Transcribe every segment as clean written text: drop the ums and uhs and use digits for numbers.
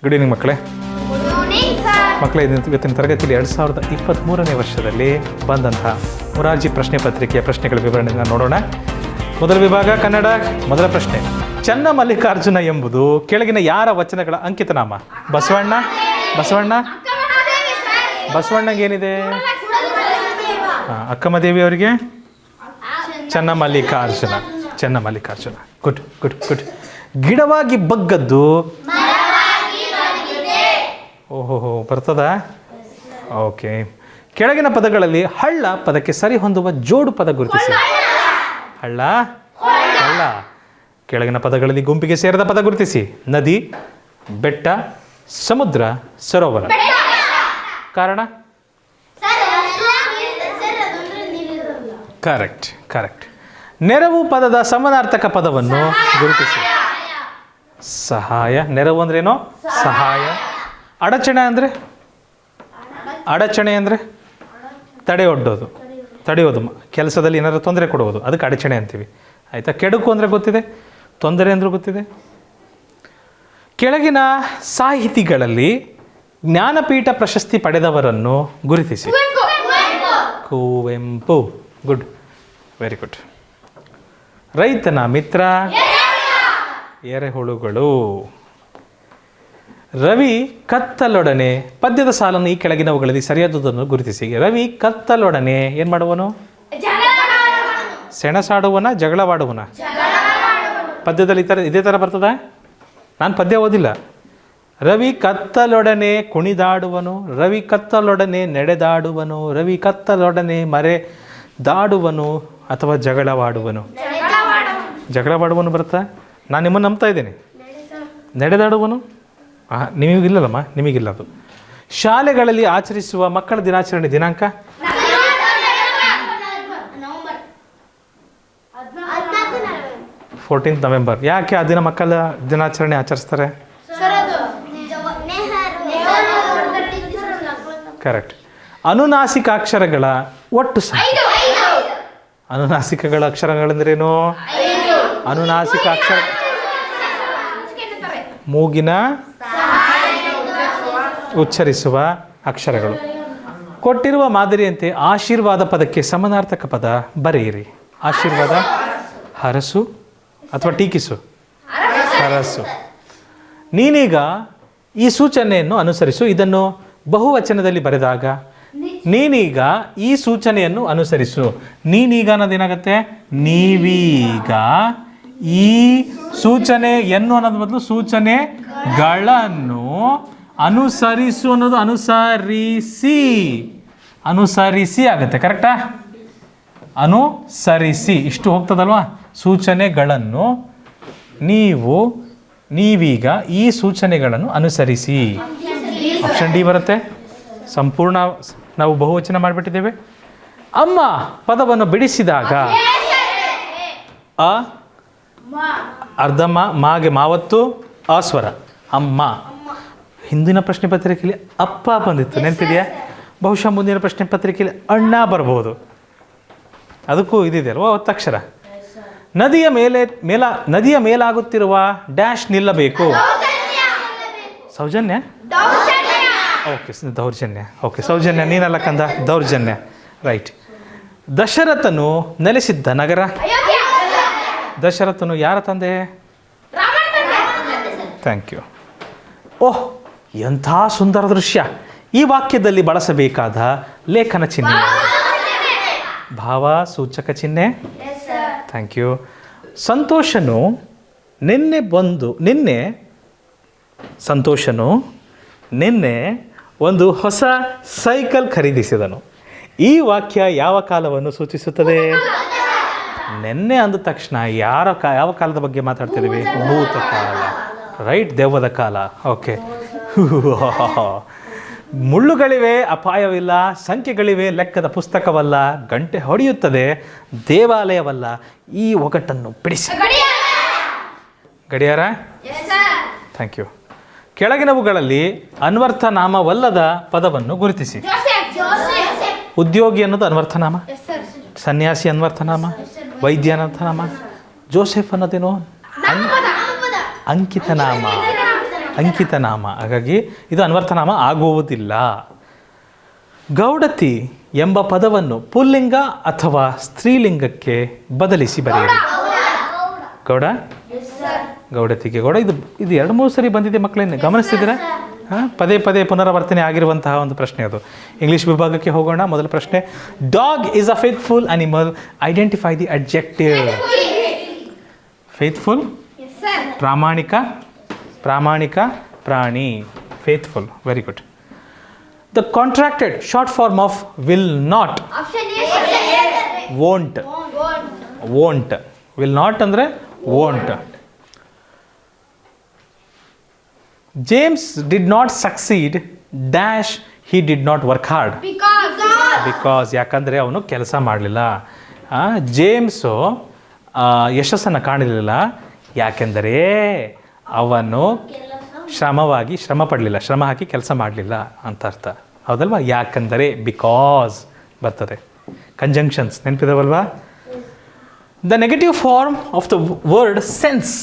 Good evening ಮಕ್ಕಳೇ. ಮಕ್ಕಳೇ, ಇವತ್ತಿನ ತರಗತಿಯಲ್ಲಿ 2023ನೇ ವರ್ಷದಲ್ಲಿ ಬಂದಂಥ ಮೊರಾರ್ಜಿ ಪ್ರಶ್ನೆ ಪತ್ರಿಕೆಯ ಪ್ರಶ್ನೆಗಳ ವಿವರಣೆಯನ್ನು ನೋಡೋಣ. ಮೊದಲ ವಿಭಾಗ ಕನ್ನಡ. ಮೊದಲ ಪ್ರಶ್ನೆ, ಚನ್ನಮಲ್ಲಿಕಾರ್ಜುನ ಎಂಬುದು ಕೆಳಗಿನ ಯಾರ ವಚನಗಳ ಅಂಕಿತನಾಮ? ಬಸವಣ್ಣಗೇನಿದೆ? ಅಕ್ಕಮದೇವಿ ಅವರಿಗೆ ಚನ್ನಮಲ್ಲಿಕಾರ್ಜುನ. Good good good. ಗಿಡವಾಗಿ ಬಗ್ಗದ್ದು. ಓಹೋ, ಬರ್ತದಾ? ಓಕೆ. ಕೆಳಗಿನ ಪದಗಳಲ್ಲಿ ಹಳ್ಳ ಪದಕ್ಕೆ ಸರಿ ಹೊಂದುವ ಜೋಡು ಪದ ಗುರುತಿಸಿ. ಹಳ್ಳ. ಕೆಳಗಿನ ಪದಗಳಲ್ಲಿ ಗುಂಪಿಗೆ ಸೇರಿದ ಪದ ಗುರುತಿಸಿ. ನದಿ, ಬೆಟ್ಟ, ಸಮುದ್ರ, ಸರೋವರ. ಕಾರಣ? ಕರೆಕ್ಟ್. ನೆರವು ಪದದ ಸಮಾನಾರ್ಥಕ ಪದವನ್ನು ಗುರುತಿಸಿ. ಸಹಾಯ. ನೆರವು ಅಂದ್ರೇನು? ಸಹಾಯ. ಅಡಚಣೆ ಅಂದರೆ ತಡೆಯೊಡ್ಡೋದು. ಕೆಲಸದಲ್ಲಿ ಏನಾದರೂ ತೊಂದರೆ ಕೊಡುವುದು, ಅದಕ್ಕೆ ಅಡಚಣೆ ಅಂತೀವಿ. ಆಯಿತಾ? ಕೆಡುಕು ಅಂದರೆ ಗೊತ್ತಿದೆ, ತೊಂದರೆ ಅಂದರೂ ಗೊತ್ತಿದೆ. ಕೆಳಗಿನ ಸಾಹಿತಿಗಳಲ್ಲಿ ಜ್ಞಾನಪೀಠ ಪ್ರಶಸ್ತಿ ಪಡೆದವರನ್ನು ಗುರುತಿಸಿ. ಕುವೆಂಪು. Good, very good. ರೈತನ ಮಿತ್ರ ಎರೆಹುಳುಗಳು. ರವಿ ಕತ್ತಲೊಡನೆ. ಪದ್ಯದ ಸಾಲನ್ನು ಈ ಕೆಳಗಿನವುಗಳಲ್ಲಿ ಸರಿಯಾದುದನ್ನು ಗುರುತಿಸಿ. ರವಿ ಕತ್ತಲೊಡನೆ ಏನು ಮಾಡುವನು? ಸೆಣಸಾಡುವನ, ಜಗಳವಾಡುವನ? ಪದ್ಯದಲ್ಲಿ ಇದೇ ಥರ ಬರ್ತದ? ನಾನು ಪದ್ಯ ಓದಿಲ್ಲ. ರವಿ ಕತ್ತಲೊಡನೆ ಕುಣಿದಾಡುವನು, ರವಿ ಕತ್ತಲೊಡನೆ ನಡೆದಾಡುವನು, ರವಿ ಕತ್ತಲೊಡನೆ ಮರೆದಾಡುವನು ಅಥವಾ ಜಗಳವಾಡುವನು? ಜಗಳವಾಡುವನು ಬರುತ್ತಾ? ನಾನು ನಿಮ್ಮನ್ನು ನಂಬ್ತಾ ಇದ್ದೇನೆ. ನಡೆದಾಡುವನು ನಿಮಗಿಲ್ಲಲ್ಲಮ್ಮ, ನಿಮಗಿಲ್ಲ ಅದು. ಶಾಲೆಗಳಲ್ಲಿ ಆಚರಿಸುವ ಮಕ್ಕಳ ದಿನಾಚರಣೆ ದಿನಾಂಕ? 14th November. ಯಾಕೆ ಆ ದಿನ ಮಕ್ಕಳ ದಿನಾಚರಣೆ ಆಚರಿಸ್ತಾರೆ? ಕರೆಕ್ಟ್. ಅನುನಾಸಿಕ ಅಕ್ಷರಗಳ ಒಟ್ಟು ಸಂಖ್ಯೆ. ಅನುನಾಸಿಕಗಳ ಅಕ್ಷರಗಳೆಂದರೇನು? ಅನುನಾಸಿಕ ಅಕ್ಷರ ಮೂಗಿನ ಉಚ್ಚರಿಸುವ ಅಕ್ಷರಗಳು. ಕೊಟ್ಟಿರುವ ಮಾದರಿಯಂತೆ ಆಶೀರ್ವಾದ ಪದಕ್ಕೆ ಸಮಾನಾರ್ಥಕ ಪದ ಬರೆಯಿರಿ. ಆಶೀರ್ವಾದ ಹರಸು ಅಥವಾ ಟೀಕಿಸು? ಹರಸು. ನೀನೀಗ ಈ ಸೂಚನೆಯನ್ನು ಅನುಸರಿಸು. ಇದನ್ನು ಬಹುವಚನದಲ್ಲಿ ಬರೆದಾಗ ನೀನೀಗ ಈ ಸೂಚನೆಯನ್ನು ಅನುಸರಿಸು. ನೀನೀಗ ಅನ್ನೋದೇನಾಗುತ್ತೆ? ನೀವೀಗ. ಈ ಸೂಚನೆ ಅನ್ನೋದ್ರ ಬದಲು ಸೂಚನೆಗಳನ್ನು ಅನುಸರಿಸು ಅನ್ನೋದು ಅನುಸರಿಸಿ ಆಗುತ್ತೆ. ಕರೆಕ್ಟಾ? ಅನುಸರಿಸಿ ಇಷ್ಟು ಹೋಗ್ತದಲ್ವಾ? ಸೂಚನೆಗಳನ್ನು ನೀವೀಗ ಈ ಸೂಚನೆಗಳನ್ನು ಅನುಸರಿಸಿ. ಆಪ್ಷನ್ ಡಿ ಬರುತ್ತೆ. ಸಂಪೂರ್ಣ ನಾವು ಬಹುವಚನ ಮಾಡಿಬಿಟ್ಟಿದ್ದೇವೆ. ಅಮ್ಮ ಪದವನ್ನು ಬಿಡಿಸಿದಾಗ ಅರ್ಧಮ್ಮ, ಮಾಗೆ ಮಾವತ್ತು, ಅಸ್ವರ. ಅಮ್ಮ. ಹಿಂದಿನ ಪ್ರಶ್ನೆ ಪತ್ರಿಕೆಯಲ್ಲಿ ಅಪ್ಪ ಬಂದಿತ್ತು, ನೆನಪಿದೆಯಾ? ಬಹುಶಃ ಮುಂದಿನ ಪ್ರಶ್ನೆ ಪತ್ರಿಕೆಯಲ್ಲಿ ಅಣ್ಣ ಬರ್ಬೋದು. ಅದಕ್ಕೂ ಇದಿದೆ ಅಲ್ವಾ ಒತ್ತಕ್ಷರ. ನದಿಯ ಮೇಲಾಗುತ್ತಿರುವ ಡ್ಯಾಶ್ ನಿಲ್ಲಬೇಕು. ಸೌಜನ್ಯ? ಓಕೆ, ದೌರ್ಜನ್ಯ. ಓಕೆ, ಸೌಜನ್ಯ ನೀನಲ್ಲ ಕಂದ, ದೌರ್ಜನ್ಯ. ರೈಟ್. ದಶರಥನು ನೆಲೆಸಿದ್ದ ನಗರ? ದಶರಥನು ಯಾರ ತಂದೆ? Thank you. ಓಹ್, ಎಂಥ ಸುಂದರ ದೃಶ್ಯ. ಈ ವಾಕ್ಯದಲ್ಲಿ ಬಳಸಬೇಕಾದ ಲೇಖನ ಚಿಹ್ನೆ? ಭಾವ ಸೂಚಕ ಚಿಹ್ನೆ. Thank you. ಸಂತೋಷನು ನಿನ್ನೆ ಒಂದು ಹೊಸ ಸೈಕಲ್ ಖರೀದಿಸಿದನು. ಈ ವಾಕ್ಯ ಯಾವ ಕಾಲವನ್ನು ಸೂಚಿಸುತ್ತದೆ? ನೆನ್ನೆ ಅಂದ ತಕ್ಷಣ ಯಾವ ಕಾಲದ ಬಗ್ಗೆ ಮಾತಾಡ್ತಿದ್ದೀವಿ? ಭೂತಕಾಲ. ರೈಟ್, ದೆವ್ವದ ಕಾಲ. ಓಕೆ. ಮುಳ್ಳುಗಳಿವೆ, ಅಪಾಯವಿಲ್ಲ. ಸಂಖ್ಯೆಗಳಿವೆ, ಲೆಕ್ಕದ ಪುಸ್ತಕವಲ್ಲ. ಗಂಟೆ ಹೊಡೆಯುತ್ತದೆ, ದೇವಾಲಯವಲ್ಲ. ಈ ಒಗಟನ್ನು ಬಿಡಿಸಿ. ಗಡಿಯಾರ? Thank you. ಕೆಳಗಿನವುಗಳಲ್ಲಿ ಅನ್ವರ್ಥನಾಮವಲ್ಲದ ಪದವನ್ನು ಗುರುತಿಸಿ. ಉದ್ಯೋಗಿ ಅನ್ನೋದು ಅನ್ವರ್ಥನಾಮ, ಸನ್ಯಾಸಿ ಅನ್ವರ್ಥನಾಮ, ವೈದ್ಯ ಅನ್ವರ್ಥನಾಮ, ಜೋಸೆಫ್ ಅನ್ನೋದೇನು ಅಂಕಿತನಾಮ. ಅಂಕಿತ ನಾಮ. ಹಾಗಾಗಿ ಇದು ಅನ್ವರ್ಥನಾಮ ಆಗುವುದಿಲ್ಲ. ಗೌಡತಿ ಎಂಬ ಪದವನ್ನು ಪುಲ್ಲಿಂಗ ಅಥವಾ ಸ್ತ್ರೀಲಿಂಗಕ್ಕೆ ಬದಲಿಸಿ ಬರೆಯಿರಿ. ಗೌಡ, ಗೌಡತಿಗೆ ಗೌಡ. ಇದು 2-3 ಸರಿ ಬಂದಿದೆ ಮಕ್ಕಳೇನು ಗಮನಿಸ್ತಿದ್ದೀರಾ? ಪದೇ ಪದೇ ಪುನರಾವರ್ತನೆ ಆಗಿರುವಂತಹ ಒಂದು ಪ್ರಶ್ನೆ ಅದು. ಇಂಗ್ಲೀಷ್ ವಿಭಾಗಕ್ಕೆ ಹೋಗೋಣ. ಮೊದಲ ಪ್ರಶ್ನೆ, dog is a faithful animal. Identify the adjective. Faithful, ಪ್ರಾಮಾಣಿಕ, ಪ್ರಾಮಾಣಿಕ ಪ್ರಾಣಿ. Faithful, very good. The contracted short form of will not. Won't. Won't. Will not ಅಂದರೆ won't. James did not succeed dash he did not work hard. Because ಯಾಕಂದರೆ ಅವನು ಕೆಲಸ ಮಾಡಲಿಲ್ಲ. James ಯಶಸ್ಸನ್ನು ಕಾಣಲಿಲ್ಲ ಯಾಕೆಂದರೆ ಅವನು ಶ್ರಮ ಪಡಲಿಲ್ಲ, ಶ್ರಮ ಹಾಕಿ ಕೆಲಸ ಮಾಡಲಿಲ್ಲ ಅಂತ ಅರ್ಥ. ಹೌದಲ್ವಾ? ಯಾಕಂದರೆ, ಬಿಕಾಸ್ ಬರ್ತದೆ. ಕಂಜಂಕ್ಷನ್ಸ್ ನೆನಪಿದಾವಲ್ವಾ? The negative form of the word sense.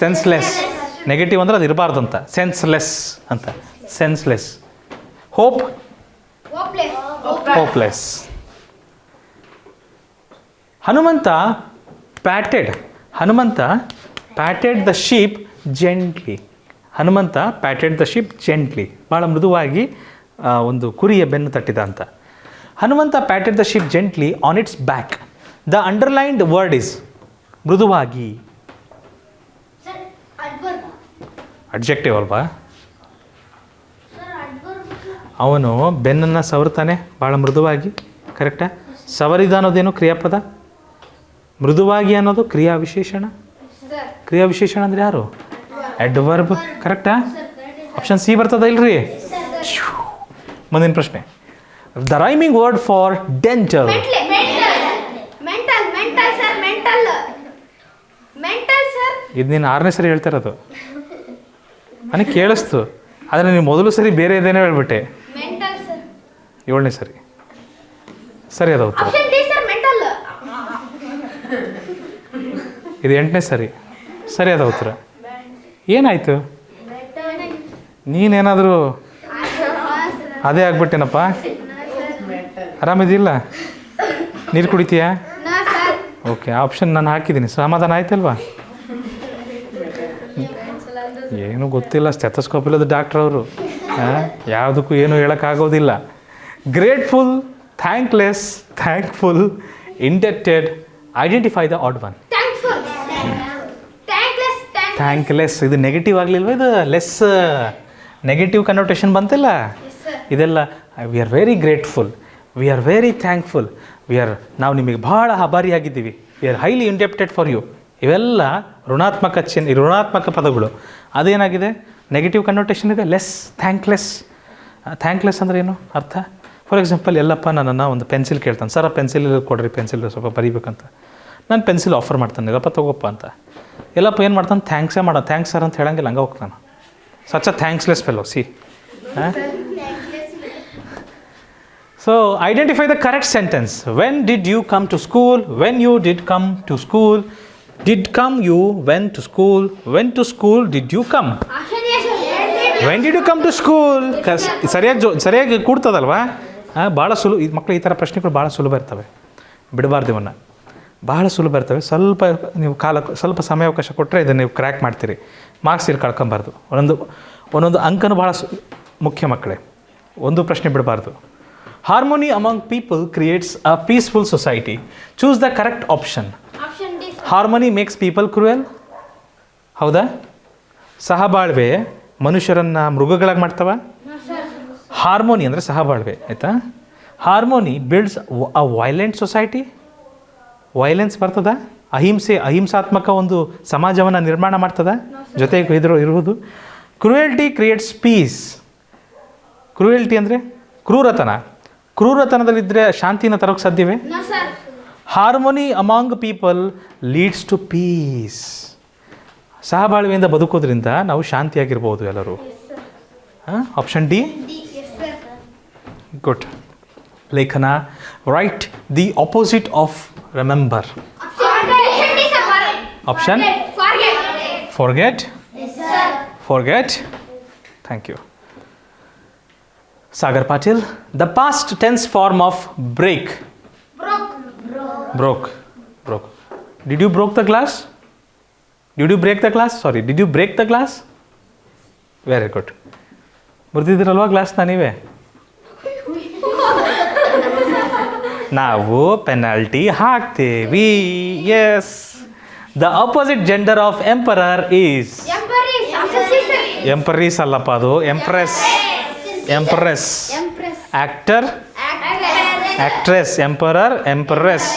Senseless. Negative ಅಂದರೆ ಅದು ಇರಬಾರ್ದು ಅಂತ. ಸೆನ್ಸ್ಲೆಸ್ ಅಂತ. Senseless. Hope. Hopeless. Hanumanta patted the sheep gently. Hanumanta patted the sheep gently. ಭಾಳ ಮೃದುವಾಗಿ ಒಂದು ಕುರಿಯ ಬೆನ್ನು ತಟ್ಟಿದ ಅಂತ. Hanumanta patted the sheep gently on its back. The underlined word is ಮೃದುವಾಗಿ. ಅಡ್ಜೆಕ್ಟಿವ್ ಅಲ್ವಾ? ಅವನು ಬೆನ್ನನ್ನು ಸವರ್ತಾನೆ ಭಾಳ ಮೃದುವಾಗಿ. ಕರೆಕ್ಟಾ? ಸವರಿದ ಅನ್ನೋದೇನು ಕ್ರಿಯಾಪದ, ಮೃದುವಾಗಿ ಅನ್ನೋದು ಕ್ರಿಯಾವಿಶೇಷಣ. ಕ್ರಿಯಾವಿಶೇಷಣ ಅಂದರೆ ಯಾರು? ಅಡ್ವರ್ಬ್. ಕರೆಕ್ಟಾ? ಆಪ್ಷನ್ ಸಿ ಬರ್ತದ ಇಲ್ರಿ? ಮುಂದಿನ ಪ್ರಶ್ನೆ, the rhyming word for dental. ಇದು ನೀನು 6ನೇ ಸರಿ ಹೇಳ್ತಾ ಇರೋದು. ನನಗೆ ಕೇಳಿಸ್ತು, ಆದರೆ ನೀವು ಮೊದಲು ಸರಿ ಬೇರೆ ಇದೇನೋ ಹೇಳ್ಬಿಟ್ಟೆ. 7ನೇ ಸರಿ ಸರಿ ಅದ ಉತ್ತರ. ಇದು 8ನೇ ಸರಿ ಸರಿ ಅದ ಉತ್ತರ. ಏನಾಯಿತು? ನೀನೇನಾದರೂ ಅದೇ ಆಗ್ಬಿಟ್ಟೇನಪ್ಪ? ಆರಾಮಿದಿಲ್ಲ? ನೀರು ಕುಡಿತೀಯಾ? ಓಕೆ, ಆಪ್ಷನ್ ನಾನು ಹಾಕಿದ್ದೀನಿ. ಸಮಾಧಾನ ಆಯ್ತಲ್ವಾ? ಏನು ಗೊತ್ತಿಲ್ಲ, ಸ್ಟೆಥೋಸ್ಕೋಪ್ ಇಲ್ಲದ ಡಾಕ್ಟ್ರ್ ಅವರು. ಯಾವುದಕ್ಕೂ ಏನು ಹೇಳೋಕ್ಕಾಗೋದಿಲ್ಲ. Grateful, thankless, thankful, indebted. Identify the odd one. Thankless. ಇದು ನೆಗೆಟಿವ್ ಆಗಲಿಲ್ವ? ಇದು ಲೆಸ್ ನೆಗೆಟಿವ್ ಕನ್ನೋಟೇಷನ್ ಬಂತಿಲ್ಲ? ಇದೆಲ್ಲ we are very grateful, we are very thankful, ನಾವು ನಿಮಗೆ ಭಾಳ ಆಭಾರಿಯಾಗಿದ್ದೀವಿ, we are highly indebted for you. ಇವೆಲ್ಲ ಋಣಾತ್ಮಕ ಪದಗಳು. ಅದೇನಾಗಿದೆ? ನೆಗೆಟಿವ್ ಕನ್ನೋಟೇಷನ್ ಇದೆ. Less, thankless. ಥ್ಯಾಂಕ್ಲೆಸ್ ಅಂದರೆ ಏನು ಅರ್ಥ? ಫಾರ್ ಎಕ್ಸಾಂಪಲ್, ಎಲ್ಲಪ್ಪ ನನ್ನನ್ನು ಒಂದು ಪೆನ್ಸಿಲ್ ಕೇಳ್ತಾನೆ, ಸರ್ ಪೆನ್ಸಿಲ್ ಕೊಡ್ರಿ, ಪೆನ್ಸಿಲ್ ಸ್ವಲ್ಪ ಬರೀಬೇಕಂತ. ನಾನು ಪೆನ್ಸಿಲ್ ಆಫರ್ ಮಾಡ್ತಾನೆ, ಎಲ್ಲಪ್ಪ ತಗೋಪ್ಪ ಅಂತ. ಎಲ್ಲಪ್ಪ ಏನು ಮಾಡ್ತಾನೆ? ಥ್ಯಾಂಕ್ಸೇ ಮಾಡೋ. ಥ್ಯಾಂಕ್ಸ್ ಸರ್ ಅಂತ ಹೇಳಂಗಿಲ್ಲ, ಹಂಗೆ ಹೋಗ್ತಾನೆ. Such a thanksless fellow. C. So, identify the correct sentence. When did you come to school? When you did come to school. Did come you went to school. Went to school did you come. When did you come to school? ಸರಿಯಾಗಿ ಕೂಡ್ತದಲ್ವಾ? ಭಾಳ ಮಕ್ಕಳು ಈ ಥರ ಪ್ರಶ್ನೆಗಳು ಭಾಳ ಸುಲಭ ಇರ್ತವೆ. ಬಿಡಬಾರ್ದು ಇವನ್ನ. ಭಾಳ ಸುಲಭ ಇರ್ತವೆ. ನೀವು ಸ್ವಲ್ಪ ಸಮಯಾವಕಾಶ ಕೊಟ್ಟರೆ ಇದನ್ನು ನೀವು ಕ್ರ್ಯಾಕ್ ಮಾಡ್ತೀರಿ. ಮಾರ್ಕ್ಸ್ ಇಲ್ಲಿ ಕಳ್ಕೊಬಾರ್ದು. ಒಂದೊಂದು ಅಂಕನೂ ಭಾಳ ಮುಖ್ಯ ಮಕ್ಕಳೇ. ಒಂದು ಪ್ರಶ್ನೆ ಬಿಡಬಾರ್ದು. Harmony among people creates a peaceful society. Choose the correct option. Harmony makes people cruel. ಹೌದಾ? ಸಹಬಾಳ್ವೆ ಮನುಷ್ಯರನ್ನು ಮೃಗಗಳಾಗಿ ಮಾಡ್ತವ? ಹಾರ್ಮೋನಿ ಅಂದರೆ ಸಹಬಾಳ್ವೆ, ಆಯಿತಾ? ಹಾರ್ಮೋನಿ ಬಿಲ್ಡ್ಸ್ ಅ ವೈಲೆಂಟ್ ಸೊಸೈಟಿ. ವೈಲೆನ್ಸ್ ಬರ್ತದ? ಅಹಿಂಸಾತ್ಮಕ ಒಂದು ಸಮಾಜವನ್ನು ನಿರ್ಮಾಣ ಮಾಡ್ತದ ಜೊತೆಗೆ ಇರುವುದು. Cruelty creates piece. ಕ್ರೂಯಲ್ಟಿ ಅಂದರೆ ಕ್ರೂರತನ. ಕ್ರೂರತನದಲ್ಲಿದ್ದರೆ ಶಾಂತಿನ ತರೋಕ್ಕೆ ಸಾಧ್ಯವೇ? Harmony among people leads to peace. ಸಹಬಾಳ್ವೆಯಿಂದ ಬದುಕೋದ್ರಿಂದ ನಾವು ಶಾಂತಿಯಾಗಿರ್ಬೋದು ಎಲ್ಲರೂ. Option D. ಗುಡ್. ಲೇಖನ, write the opposite of remember. Option forget. forget. Thank you. Sagar Patil, the past tense form of break. Broke. Did you broke the glass? Did you break the glass? Sorry, did you break the glass? Very good. ಮುರಿದಿದ್ದೀರಲ್ವಾ ಗ್ಲಾಸ್ನ ನೀವೇ? ನಾವು penalty ಹಾಕ್ತೇವಿ. Yes. The opposite gender of emperor is emperess ಅಲ್ಲಪ್ಪ, ಅದು empress. Actor, actress. Emperor, empress.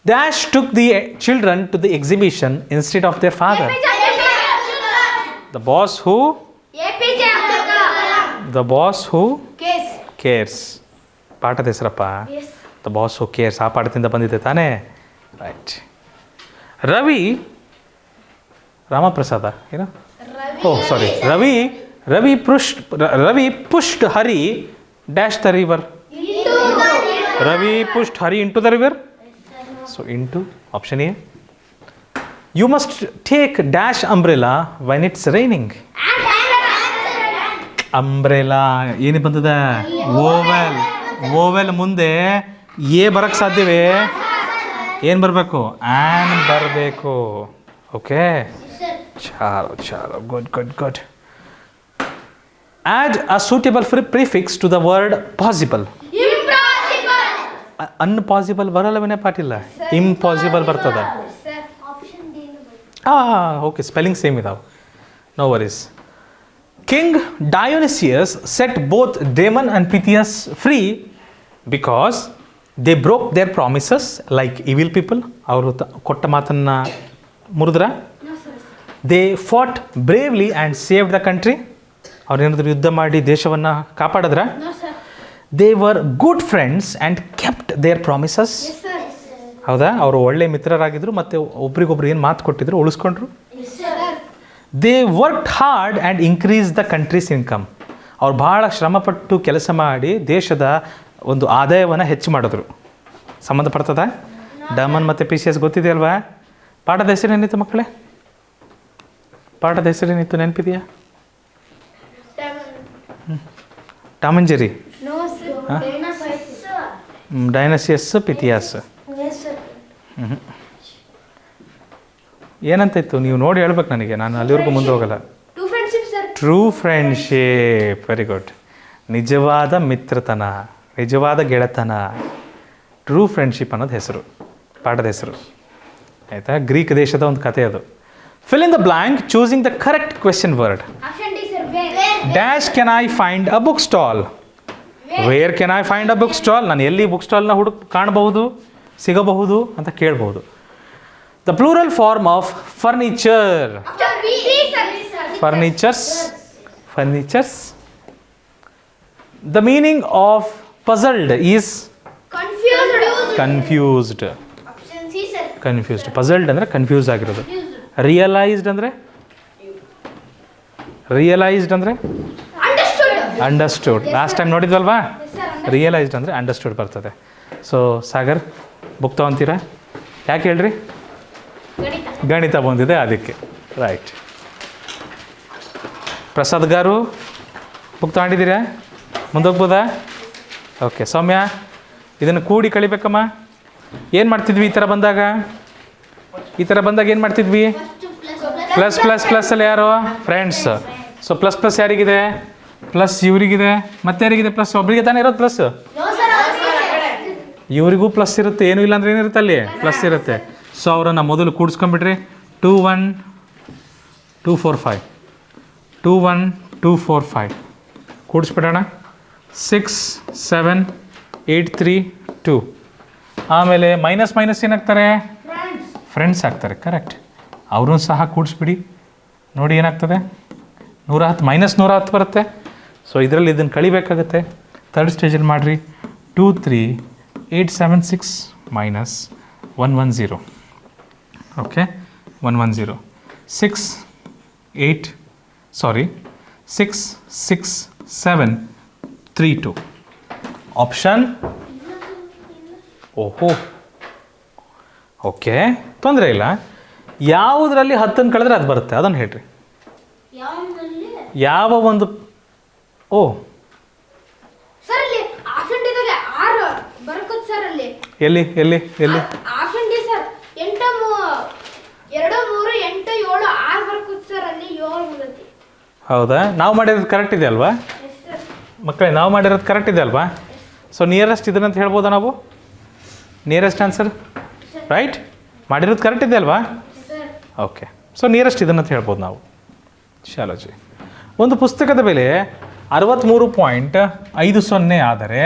Dash took the children to the exhibition instead of their father. The boss who? The boss who? Cares. ಪಾಠದ ಹೆಸರಪ್ಪ. The boss who cares. ಆ ಪಾಠದಿಂದ ಬಂದಿದೆ ತಾನೇ? Right. Ravi ರಾಮಪ್ರಸಾದ ಏನು? ಓ ಸಾರಿ. Ravi pushed Hari dash the river. Ravi pushed Hari into the river. So into option A. You must take dash umbrella when it's raining. Umbrella ಏನು ಬಂದಿದೆ? Vowel ಮುಂದೆ A ಬರಕ್ಕೆ ಸಾಧ್ಯವೇ? ಏನು ಬರಬೇಕು? ಆನ್ ಬರಬೇಕು. ಓಕೆ, ಚಲೋ good. Add a suitable prefix to the word possible. Unpossible ಬರಲ್ಲವೇ ಪಾಟಿಲ್ಲ, ಇಂಪಾಸಿಬಲ್ ಬರ್ತದ. ಓಕೆ, ಸ್ಪೆಲ್ಲಿಂಗ್ ಸೇಮ್ ಇದಾವೆ, no worries. King Dionysius set both Damon and Pythias free because they broke their promises like evil people. ಅವರು ಕೊಟ್ಟ ಮಾತನ್ನು ಮುರಿದ್ರ. They fought bravely and saved the country. ಅವ್ರೇನಾದರೂ ಯುದ್ಧ ಮಾಡಿ ದೇಶವನ್ನು ಕಾಪಾಡಿದ್ರ? They were good friends and kept their promises. ಹೌದಾ? ಅವರು ಒಳ್ಳೆ ಮಿತ್ರರಾಗಿದ್ದರು ಮತ್ತು ಒಬ್ರಿಗೊಬ್ರು ಏನು ಮಾತು ಕೊಟ್ಟಿದ್ರು ಉಳಿಸ್ಕೊಂಡ್ರು. They worked hard and increase the country's income. ಅವ್ರು ಭಾಳ ಶ್ರಮಪಟ್ಟು ಕೆಲಸ ಮಾಡಿ ದೇಶದ ಒಂದು ಆದಾಯವನ್ನು ಹೆಚ್ಚು ಮಾಡಿದ್ರು. ಸಂಬಂಧಪಡ್ತದ? ಡಮನ್ ಮತ್ತು ಪಿಸಿಎಸ್ ಗೊತ್ತಿದೆಯಲ್ವಾ? ಪಾಠದ ಹೆಸರೇನಿತ್ತು ಮಕ್ಕಳೇ? ಪಾಠದ ಹೆಸರೇನಿತ್ತು ನೆನಪಿದೆಯಾ? Tom and Jerry, Dionysius, Pythias. ಏನಂತ ಇತ್ತು? ನೀವು ನೋಡಿ ಹೇಳ್ಬೇಕು ನನಗೆ, ನಾನು ಅಲ್ಲಿವರೆಗೂ ಮುಂದೆ ಹೋಗಲ್ಲ. True friendship. Very good. ನಿಜವಾದ ಮಿತ್ರತನ, ನಿಜವಾದ ಗೆಳೆತನ, ಟ್ರೂ ಫ್ರೆಂಡ್ಶಿಪ್ ಅನ್ನೋದು ಹೆಸರು, ಪಾಠದ ಹೆಸರು. ಆಯಿತಾ? ಗ್ರೀಕ್ ದೇಶದ ಒಂದು ಕಥೆ ಅದು. Fill in the blank choosing the correct question word. Dash can I find a book stall. Where can I find a book stall. ನಾನು ಎಲ್ಲಿ ಬುಕ್ ಸ್ಟಾಲ್ನ ಕಾಣಬಹುದು, ಸಿಗಬಹುದು ಅಂತ ಕೇಳ್ಬೋದು. The plural form of furniture. Furnitures. The meaning of puzzled is confused. Puzzled ಅಂದರೆ confuse ಆಗಿರೋದು. Realised ಅಂದರೆ ಅಂಡರ್ಸ್ಟುಡ್. ಲಾಸ್ಟ್ ಟೈಮ್ ನೋಡಿದ್ವಲ್ವಾ? ರಿಯಲೈಸ್ಡ್ ಅಂದರೆ ಅಂಡರ್ಸ್ಟುಡ್ ಬರ್ತದೆ. ಸೊ ಸಾಗರ್, ಬುಕ್ ತೊಗೊತೀರಾ? ಯಾಕೆ ಹೇಳ್ರಿ? ಗಣಿತ ಬಂದಿದೆ ಅದಕ್ಕೆ. ರೈಟ್. ಪ್ರಸಾದ್ ಗಾರು, ಬುಕ್ ತೊಗೊಂಡಿದ್ದೀರಾ? ಮುಂದೋಗ್ಬೋದಾ? ಓಕೆ. ಸೌಮ್ಯ, ಇದನ್ನು ಕೂಡಿ ಕಳಿಬೇಕಮ್ಮ. ಏನು ಮಾಡ್ತಿದ್ವಿ ಈ ಥರ ಬಂದಾಗ ಏನು ಮಾಡ್ತಿದ್ವಿ? ಪ್ಲಸ್ ಅಲ್ಲಿ ಯಾರು? ಫ್ರೆಂಡ್ಸ್. ಸೊ ಪ್ಲಸ್ ಯಾರಿಗಿದೆ? ಪ್ಲಸ್ ಇವರಿಗಿದೆ. ಮತ್ತೆ ಯಾರಿಗಿದೆ ಪ್ಲಸ್? ಒಬ್ಬರಿಗೆ ತಾನೇ ಇರೋದು ಪ್ಲಸ್. ಇವರಿಗೂ ಪ್ಲಸ್ ಇರುತ್ತೆ, ಏನೂ ಇಲ್ಲ ಅಂದರೆ ಏನಿರುತ್ತೆ ಅಲ್ಲಿ? ಪ್ಲಸ್ ಇರುತ್ತೆ. ಸೊ ಅವರನ್ನು ಮೊದಲು ಕೂಡಿಸ್ಕೊಂಬಿಡ್ರಿ. 2 1 2 4 5 2 1 2 4 5 ಕೂಡಿಸ್ಬಿಡೋಣ. 6 7 8 3 2. ಆಮೇಲೆ ಮೈನಸ್ ಏನಾಗ್ತಾರೆ? ಫ್ರೆಂಡ್ಸ್ ಆಗ್ತಾರೆ. ಕರೆಕ್ಟ್. ಅವ್ರನ್ನೂ ಸಹ ಕೂಡಿಸ್ಬಿಡಿ. ನೋಡಿ ಏನಾಗ್ತದೆ? 110 -110 ಬರುತ್ತೆ. ಸೊ ಇದರಲ್ಲಿ ಇದನ್ನು ಕಳಿಬೇಕಾಗತ್ತೆ. ಥರ್ಡ್ ಸ್ಟೇಜಲ್ಲಿ ಮಾಡಿರಿ. 2 3 8 7 6 -110. ಓಕೆ, 110. 6 6 7 3 2. ಆಪ್ಷನ್. ಓಹೋ, ಓಕೆ, ತೊಂದರೆ ಇಲ್ಲ. ಯಾವುದರಲ್ಲಿ 10 ಕಳೆದ್ರೆ ಅದು ಬರುತ್ತೆ, ಅದನ್ನು ಹೇಳ್ರಿ. ಯಾವ ಒಂದು ಓ ಸರ್ ಅಲ್ಲಿ ಆಪ್ಷನ್ ಡಿ ದಾಗ 6 ಬರಕತ್ ಸರ್ ಅಲ್ಲಿ. ಎಲ್ಲಿ ಎಲ್ಲಿ ಎಲ್ಲಿ ಆಪ್ಷನ್ ಡಿ ಸರ್ 8 2 3 8 7 6 ಬರಕತ್ ಸರ್ ಅಲ್ಲಿ 7 ಬರುತ್ತೆ. ಹೌದಾ? ನಾವು ಮಾಡಿರೋದು ಕರೆಕ್ಟ್ ಇದೆ ಅಲ್ವಾ ಮಕ್ಕಳೇ? ನಾವು ಮಾಡಿರೋದು ಕರೆಕ್ಟ್ ಇದೆ ಅಲ್ವಾ? ಸೊ ನಿಯರೆಸ್ಟ್ ಇದನ್ನಂತ ಹೇಳ್ಬೋದಾ ನಾವು? Nearest answer right? ಮಾಡಿರೋದು ಕರೆಕ್ಟ್ ಇದೆ ಅಲ್ವಾ? ಓಕೆ. ಸೊ ನಿಯರೆಸ್ಟ್ ಇದನ್ನಂತ ಹೇಳ್ಬೋದು ನಾವು. ಶಾಲೋಜಿ ಒಂದು ಪುಸ್ತಕದ ಬೆಲೆ 63.50 ಆದರೆ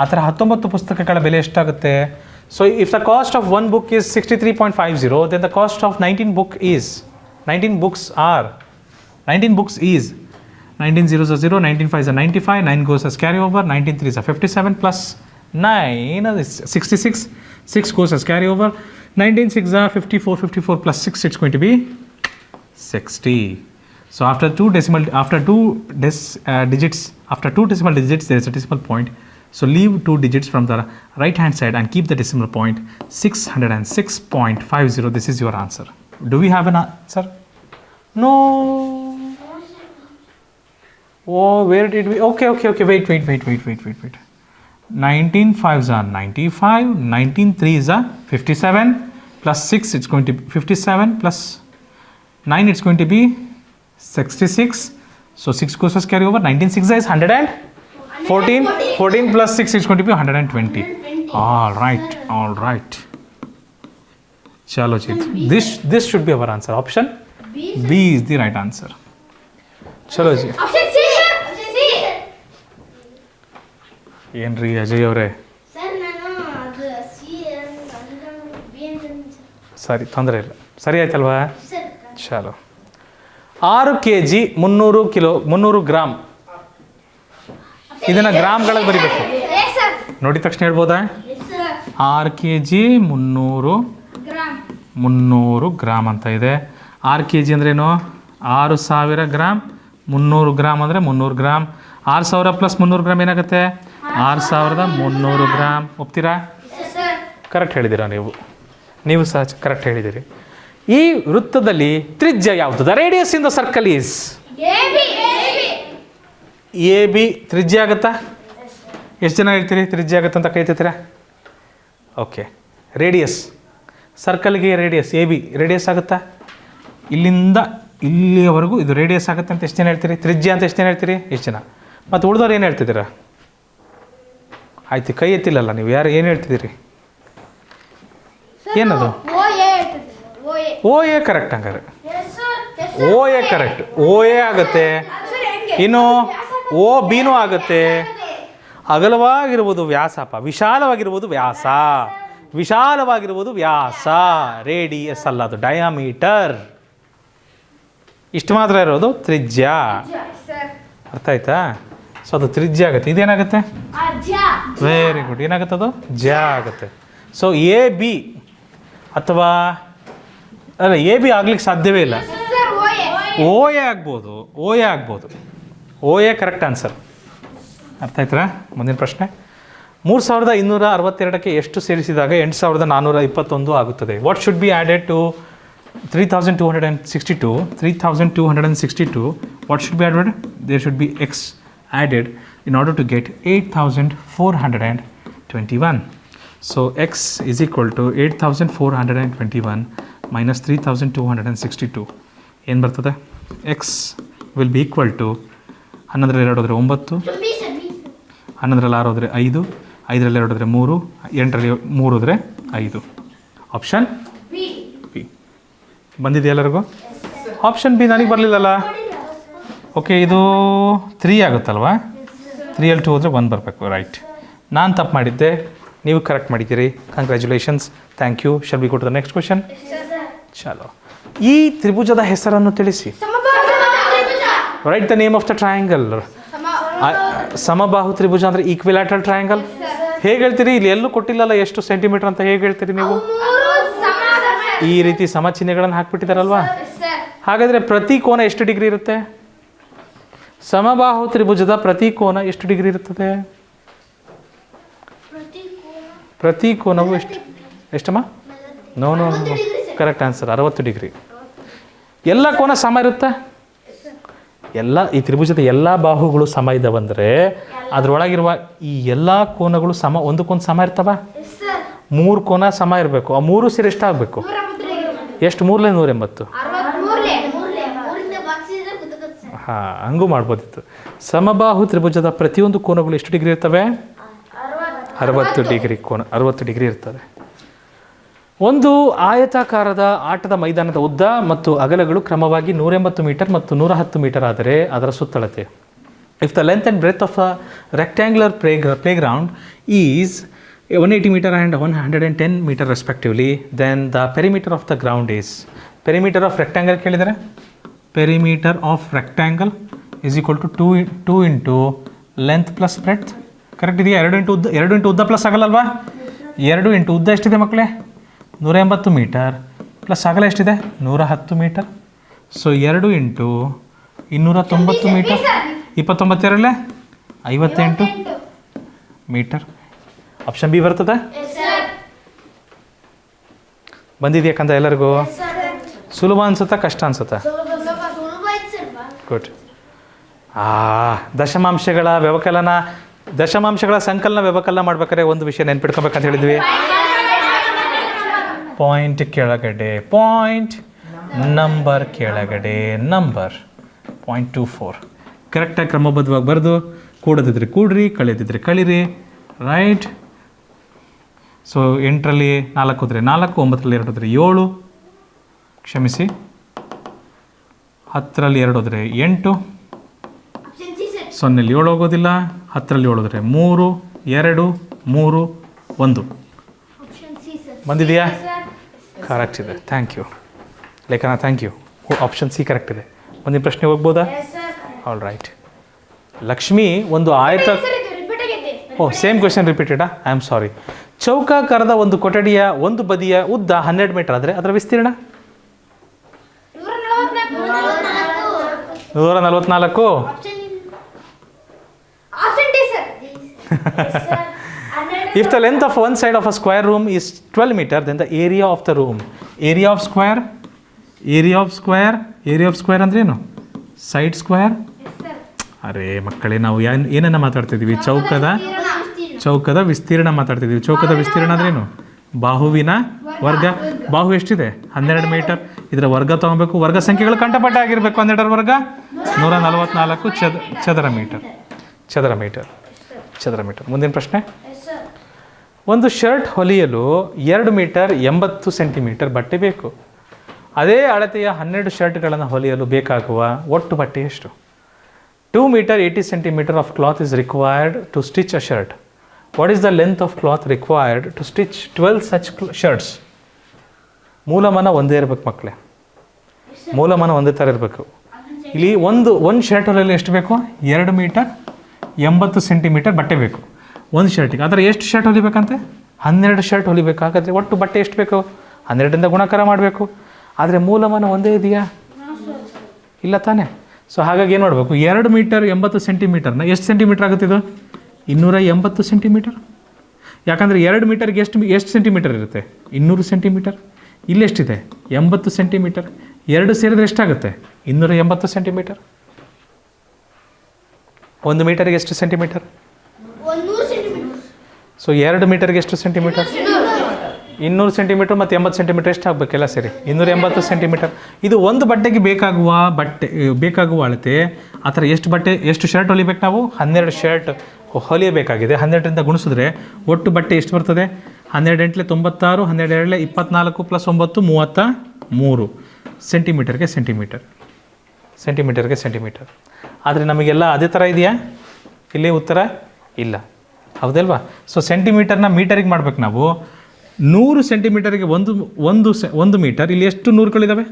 ಆ ಥರ 19 ಪುಸ್ತಕಗಳ ಬೆಲೆ ಎಷ್ಟಾಗುತ್ತೆ? So if the cost of one book is 63.50 then the cost of 19 books is 19 books is 19 zeros are 0, 19 5s are 95, 9 goes as carry over, 19 3s are 57 plus 9 is 66, 6 goes as carry over, 19 6 are 54, 54 plus 6 it's going to be 60. So after two decimal digits there is a decimal point. So leave 2 digits from the right hand side and keep the decimal point 606.50. This is your answer. Do we have an answer? No. Oh, where did we? Okay. Wait. 19 5s are 95, 19 3s are 57, plus 6 it's going to be 57, plus 9 it's going to be 66. So 6 goes as carry over, 19 6 is 114, 14 plus 6 is going to be 120. All right. Chalo Chit. This should be our answer. Option B is the right answer. Chalo ji. Option C sir. C ಏನ್ರಿ ಅಜಯ್ ಅವರೇ? Sir ನಾನು ಅದು C ಅಂತ B ಅಂತ ಸರಿ, ತೊಂದರೆ ಇಲ್ಲ. ಸರಿ ಆಯ್ತಲ್ವಾ? ಸರ್. ಚಲೋ. 6 kg 300 ಗ್ರಾಮ್. ಇದನ್ನು ಗ್ರಾಮ್ಗಳಿಗೆ ಬರಿಬೇಕು. Yes sir. ನೋಡಿದ ತಕ್ಷಣ ಹೇಳ್ಬೋದಾ? Yes sir. 6 kg 300 ಗ್ರಾಮ್ ಅಂತ ಇದೆ. 6 kg ಅಂದ್ರೇನು? 6000 ಗ್ರಾಮ್. 300 ಗ್ರಾಮ್ ಅಂದರೆ 300 ಗ್ರಾಮ್. 6000 ಪ್ಲಸ್ 300 ಗ್ರಾಮ್ ಏನಾಗುತ್ತೆ? 6300 ಗ್ರಾಮ್. ಒಪ್ತೀರಾ? ಸರ್. ಕರೆಕ್ಟ್ ಹೇಳಿದ್ದೀರಾ ನೀವು ಸಹ ಕರೆಕ್ಟ್ ಹೇಳಿದ್ದೀರಿ. ಈ ವೃತ್ತದಲ್ಲಿ ತ್ರಿಜ್ಯ ಯಾವುದು? The radius in the circle is A B. ತ್ರಿಜ್ಯ ಆಗುತ್ತಾ? ಎಷ್ಟು ಜನ ಹೇಳ್ತೀರಿ ತ್ರಿಜ್ಯ ಆಗುತ್ತೆ ಅಂತ ಕೈತೀರಾ? ಓಕೆ. ರೇಡಿಯಸ್ ಸರ್ಕಲ್ಗೆ ರೇಡಿಯಸ್ ಎ ಬಿ ರೇಡಿಯಸ್ ಆಗುತ್ತಾ? ಇಲ್ಲಿಂದ ಇಲ್ಲಿಯವರೆಗೂ ಇದು ರೇಡಿಯಸ್ ಆಗುತ್ತೆ ಅಂತ ಎಷ್ಟು ಜನ ಹೇಳ್ತೀರಿ? ತ್ರಿಜ್ಯ ಅಂತ ಎಷ್ಟು ಜನ ಹೇಳ್ತೀರಿ? ಎಷ್ಟು ಜನ? ಮತ್ತು ಉಳಿದವ್ರು ಏನು ಹೇಳ್ತಿದ್ದೀರಾ? ಆಯ್ತು, ಕೈ ಎತ್ತಿಲ್ಲಲ್ಲ ನೀವು. ಯಾರು ಏನು ಹೇಳ್ತಿದ್ದೀರಿ? ಏನದು? O A correct. ಹಂಗಾರೆ O A correct. O A ಆಗುತ್ತೆ. ಇನ್ನು ಓ ಬಿನೂ ಆಗುತ್ತೆ. ಅಗಲವಾಗಿರ್ಬೋದು ವ್ಯಾಸಪ್ಪ, ವಿಶಾಲವಾಗಿರ್ಬೋದು ವ್ಯಾಸ. ರೇಡಿಯಸ್ ಅಲ್ಲ, ಅದು ಡಯಾಮೀಟರ್. ಇಷ್ಟು ಮಾತ್ರ ಇರೋದು ತ್ರಿಜ್ಯ. ಅರ್ಥ ಆಯ್ತಾ? ಸೊ ಅದು ತ್ರಿಜ್ಯ ಆಗುತ್ತೆ. ಇದೇನಾಗುತ್ತೆ? Very good. ಏನಾಗುತ್ತೆ? ಅದು ಜ ಆಗುತ್ತೆ. ಸೊ ಎ ಬಿ ಅಥವಾ ಅಲ್ಲ, ಎ ಬಿ ಆಗ್ಲಿಕ್ಕೆ ಸಾಧ್ಯವೇ ಇಲ್ಲ. ಓ ಎ ಆಗ್ಬೋದು. Oh A correct answer. ಅರ್ಥ ಆಯ್ತಾ? ಮುಂದಿನ ಪ್ರಶ್ನೆ. 3262ಕ್ಕೆ ಎಷ್ಟು ಸೇರಿಸಿದಾಗ 8421 ಆಗುತ್ತದೆ? What should be added to 3262? What should be added? There should be x added in order to get 8421. So x is equal to 8421 minus 3262. ಏನು ಬರ್ತದೆ? x will be equal to 11 2 ಹೋದರೆ 9, 11 6 ಹೋದರೆ 5, 5 2 ಹೋದರೆ 3, 8 3 ಹೋದರೆ 5. ಆಪ್ಷನ್ ಬಿ ಬಂದಿದೆ ಎಲ್ಲರಿಗೂ? Option B ನನಗೆ ಬರಲಿಲ್ಲಲ್ಲ. Okay, ಇದು 3 ಆಗುತ್ತಲ್ವಾ? 3 2 ಹೋದರೆ 1 ಬರಬೇಕು. ರೈಟ್. ನಾನು ತಪ್ಪು ಮಾಡಿದ್ದೆ, ನೀವು ಕರೆಕ್ಟ್ ಮಾಡಿದ್ದೀರಿ. Congratulations, thank you. Shall we go to the next question? ಚಲೋ. ಈ ತ್ರಿಭುಜದ ಹೆಸರನ್ನು ತಿಳಿಸಿ. Write the name of the triangle. ಸಮಬಾಹು ತ್ರಿಭುಜ ಅಂದರೆ ಈಕ್ವಿಲ್ಯಾಟ್ರಲ್ ಟ್ರಯಾಂಗಲ್. ಹೇಗೆ ಹೇಳ್ತೀರಿ? ಇಲ್ಲಿ ಎಲ್ಲೂ ಕೊಟ್ಟಿಲ್ಲಲ್ಲ ಎಷ್ಟು ಸೆಂಟಿಮೀಟರ್ ಅಂತ. ಹೇಗೆ ಹೇಳ್ತೀರಿ ನೀವು? ಈ ರೀತಿ ಸಮಚಿಹ್ನೆಗಳನ್ನು ಹಾಕ್ಬಿಟ್ಟಿದ್ದಾರಲ್ವಾ? ಹಾಗಾದರೆ ಪ್ರತಿ ಕೋನ ಎಷ್ಟು ಡಿಗ್ರಿ ಇರುತ್ತೆ? ಸಮಬಾಹು ತ್ರಿಭುಜದ ಪ್ರತಿ ಕೋನ ಎಷ್ಟು ಡಿಗ್ರಿ ಇರುತ್ತದೆ? ಪ್ರತಿ ಕೋನವು ಎಷ್ಟಮ್ಮ? No correct answer 60 degree. ಎಲ್ಲ ಕೋನ ಸಮ ಇರುತ್ತಾ? ಎಲ್ಲ ಈ ತ್ರಿಭುಜದ ಎಲ್ಲ ಬಾಹುಗಳು ಸಮ ಇದ್ದಾವಂದರೆ ಅದರೊಳಗಿರುವ ಈ ಎಲ್ಲ ಕೋನಗಳು ಸಮ, ಒಂದಕ್ಕೊಂದು ಸಮ ಇರ್ತಾವ? 3 ಕೋನ ಸಮ ಇರಬೇಕು. ಆ 3 ಸೇರಿ ಎಷ್ಟಾಗಬೇಕು? ಎಷ್ಟು? 3 180. ಹಾಂ, ಹಂಗೂ ಮಾಡ್ಬೋದಿತ್ತು. ಸಮಬಾಹು ತ್ರಿಭುಜದ ಪ್ರತಿಯೊಂದು ಕೋನಗಳು ಎಷ್ಟು ಡಿಗ್ರಿ ಇರ್ತವೆ? 60 ಡಿಗ್ರಿ ಕೋನ, 60 ಡಿಗ್ರಿ ಇರ್ತವೆ. ಒಂದು ಆಯತಾಕಾರದ ಆಟದ ಮೈದಾನದ ಉದ್ದ ಮತ್ತು ಅಗಲಗಳು ಕ್ರಮವಾಗಿ 180 ಮೀಟರ್ ಮತ್ತು 110 ಮೀಟರ್ ಆದರೆ ಅದರ ಸುತ್ತಳತೆ. If the length and breadth of a rectangular playground is 180 metre and 110 metre respectively, then the perimeter of the ground is. Perimeter of rectangle ಕೇಳಿದರೆ, perimeter of rectangle is equal to 2 into length plus breadth. Correct ಇದೆಯಾ? 2 into ಉದ್ದ plus ಆಗಲ್ಲಲ್ವಾ? 2 into ಉದ್ದ ಎಷ್ಟಿದೆ ಮಕ್ಕಳೇ? 180 metre plus ಅಗಲ ಎಷ್ಟಿದೆ? 110 metre. So 2 into 290 metre, 29 58 metre. Option B ಬರ್ತದೆ. ಬಂದಿದೆಯಾ ಕಂದ ಎಲ್ಲರಿಗೂ? ಸುಲಭ ಅನ್ಸುತ್ತಾ ಕಷ್ಟ ಅನ್ಸುತ್ತಾ? ಗುಡ್. ದಶಮಾಂಶಗಳ ವ್ಯವಕಲನ, ದಶಮಾಂಶಗಳ ಸಂಕಲನ ವ್ಯವಕಲನ ಮಾಡ್ಬೇಕಾದ್ರೆ ಒಂದು ವಿಷಯ ನೆನ್ಪಿಟ್ಕೊಬೇಕಂತ ಹೇಳಿದ್ವಿ. ಪಾಯಿಂಟ್ ಕೆಳಗಡೆ ಪಾಯಿಂಟ್, ನಂಬರ್ ಕೆಳಗಡೆ ನಂಬರ್. 0.24 ಕರೆಕ್ಟಾಗಿ ಕ್ರಮಬದ್ಧವಾಗಿ ಬರೆದು, ಕೂಡದಿದ್ರೆ ಕೂಡ್ರಿ, ಕಳೆದಿದ್ರೆ ಕಳೀರಿ. ರೈಟ್. ಸೊ 8ರಲ್ಲಿ 4 ಹೋದರೆ 4, 9ರಲ್ಲಿ 2 ಹೋದರೆ 7, ಕ್ಷಮಿಸಿ, 10ರಲ್ಲಿ 2 ಹೋದರೆ 8, 0ರಲ್ಲಿ 7 ಹೋಗೋದಿಲ್ಲ, 10ರಲ್ಲಿ 7 ಹೋದರೆ 3, 2, 3, 1. ಬಂದಿದೆಯಾ? ಕರೆಕ್ಟ್ ಇದೆ. Thank you Lekhana, thank you. Option C correct ಇದೆ. ಮುಂದಿನ ಪ್ರಶ್ನೆ ಹೋಗ್ಬೋದಾ? All right. ಲಕ್ಷ್ಮಿ ಒಂದು ಆಯತ, ಸೇಮ್ ಕ್ವೆಶನ್ ರಿಪೀಟೆಡಾ? I am sorry. ಚೌಕಾಕಾರದ ಒಂದು ಕೊಠಡಿಯ ಒಂದು ಬದಿಯ ಉದ್ದ 12 ಮೀಟರ್ ಆದರೆ ಅದರ ವಿಸ್ತೀರ್ಣ 144. If the length of one side of a square room is 12 meter, then the area of the room, area of square ಅಂದ್ರೇನು? Side square. ಅರೇ ಮಕ್ಕಳೇ, ನಾವು ಏನನ್ನ ಮಾತಾಡ್ತಿದ್ದೀವಿ? ಚೌಕದ ವಿಸ್ತೀರ್ಣ ಮಾತಾಡ್ತಿದ್ದೀವಿ. ಚೌಕದ ವಿಸ್ತೀರ್ಣ ಅಂದ್ರೇನು? ಬಾಹುವಿನ ವರ್ಗ. ಬಾಹು ಎಷ್ಟಿದೆ? 12 ಮೀಟರ್. ಇದರ ವರ್ಗ ತೊಗೊಬೇಕು. ವರ್ಗ ಸಂಖ್ಯೆಗಳು ಕಂಠಪಟ್ಟ ಆಗಿರಬೇಕು. 12ರ ವರ್ಗ 144 ಚದರ ಮೀಟರ್. ಮುಂದಿನ ಪ್ರಶ್ನೆ. ಒಂದು ಶರ್ಟ್ ಹೊಲಿಯಲು 2 ಮೀಟರ್ 80 ಸೆಂಟಿಮೀಟರ್ ಬಟ್ಟೆ ಬೇಕು. ಅದೇ ಅಳತೆಯ 12 ಶರ್ಟ್ಗಳನ್ನು ಹೊಲಿಯಲು ಬೇಕಾಗುವ ಒಟ್ಟು ಬಟ್ಟೆ ಎಷ್ಟು? 2 metre 80 centimetre of cloth is required to stitch a shirt. What is the length of cloth required to stitch 12 such shirts? ಮೂಲಮಾನ ಒಂದೇ ಇರಬೇಕು ಮಕ್ಕಳೇ, ಮೂಲಮಾನ ಒಂದೇ ಥರ ಇರಬೇಕು. ಇಲ್ಲಿ ಒಂದು ಶರ್ಟ್ ಹೊಲಿಯಲು ಎಷ್ಟು ಬೇಕು? 2 ಮೀಟರ್ 80 ಸೆಂಟಿಮೀಟರ್ ಬಟ್ಟೆ ಬೇಕು ಒಂದು ಶರ್ಟಿಗೆ. ಆದರೆ ಎಷ್ಟು ಶರ್ಟ್ ಹೊಲಿಬೇಕಂತೆ? 12 ಶರ್ಟ್ ಹೊಲಿಬೇಕು. ಹಾಗಾದರೆ ಒಟ್ಟು ಬಟ್ಟೆ ಎಷ್ಟು ಬೇಕು? 12ರಿಂದ ಗುಣಾಕಾರ ಮಾಡಬೇಕು. ಆದರೆ ಮೂಲಮಾನ ಒಂದೇ ಇದೆಯಾ? ಇಲ್ಲ ತಾನೇ. ಸೊ ಹಾಗಾಗಿ ಏನು ಮಾಡಬೇಕು? 2 ಮೀಟರ್ 80 ಸೆಂಟಿಮೀಟರ್ನ ಎಷ್ಟು ಸೆಂಟಿಮೀಟರ್ ಆಗುತ್ತೆ? ಇದು 280 ಸೆಂಟಿಮೀಟರ್. ಯಾಕಂದರೆ 2 ಮೀಟರ್ಗೆ ಎಷ್ಟು ಸೆಂಟಿಮೀಟರ್ ಇರುತ್ತೆ? 200 ಸೆಂಟಿಮೀಟರ್. ಇಲ್ಲೆಷ್ಟಿದೆ? 80 ಸೆಂಟಿಮೀಟರ್. 2 ಸೇರಿದ್ರೆ ಎಷ್ಟಾಗುತ್ತೆ? 280 ಸೆಂಟಿಮೀಟರ್. 1 ಮೀಟರ್ಗೆ ಎಷ್ಟು ಸೆಂಟಿಮೀಟರ್? ಸೊ 2 ಮೀಟರ್ಗೆ ಎಷ್ಟು ಸೆಂಟಿಮೀಟರ್? 200 ಸೆಂಟಿಮೀಟರ್ ಮತ್ತು 80 ಸೆಂಟಿಮೀಟರ್ ಎಷ್ಟು ಆಗಬೇಕೆಲ್ಲ ಸೇರಿ? 280 ಸೆಂಟಿಮೀಟರ್. ಇದು ಒಂದು ಬಟ್ಟೆಗೆ ಬೇಕಾಗುವ ಅಳತೆ. ಆ ಥರ ಎಷ್ಟು ಶರ್ಟ್ ಹೊಲಿಬೇಕು ನಾವು? 12 ಶರ್ಟ್ ಹೊಲಿಯಬೇಕಾಗಿದೆ. 12ರಿಂದ ಗುಣಿಸಿದ್ರೆ ಒಟ್ಟು ಬಟ್ಟೆ ಎಷ್ಟು ಬರ್ತದೆ? 12 ಎಂಟ್ಲೆ 96, 12 ಎರಡಲೆ 24 ಪ್ಲಸ್ 9 33 ಸೆಂಟಿಮೀಟರ್ಗೆ ಸೆಂಟಿಮೀಟರ್. ಆದರೆ ನಮಗೆಲ್ಲ ಅದೇ ಥರ ಇದೆಯಾ? ಇಲ್ಲಿ ಉತ್ತರ ಇಲ್ಲ, ಹೌದಲ್ವಾ? ಸೊ ಸೆಂಟಿಮೀಟರ್ನ ಮೀಟರಿಗೆ ಮಾಡ್ಬೇಕು ನಾವು. 100 ಸೆಂಟಿಮೀಟರ್ಗೆ ಒಂದು ಮೀಟರ್. ಇಲ್ಲಿ ಎಷ್ಟು ನೂರುಗಳಿದ್ದಾವೆ?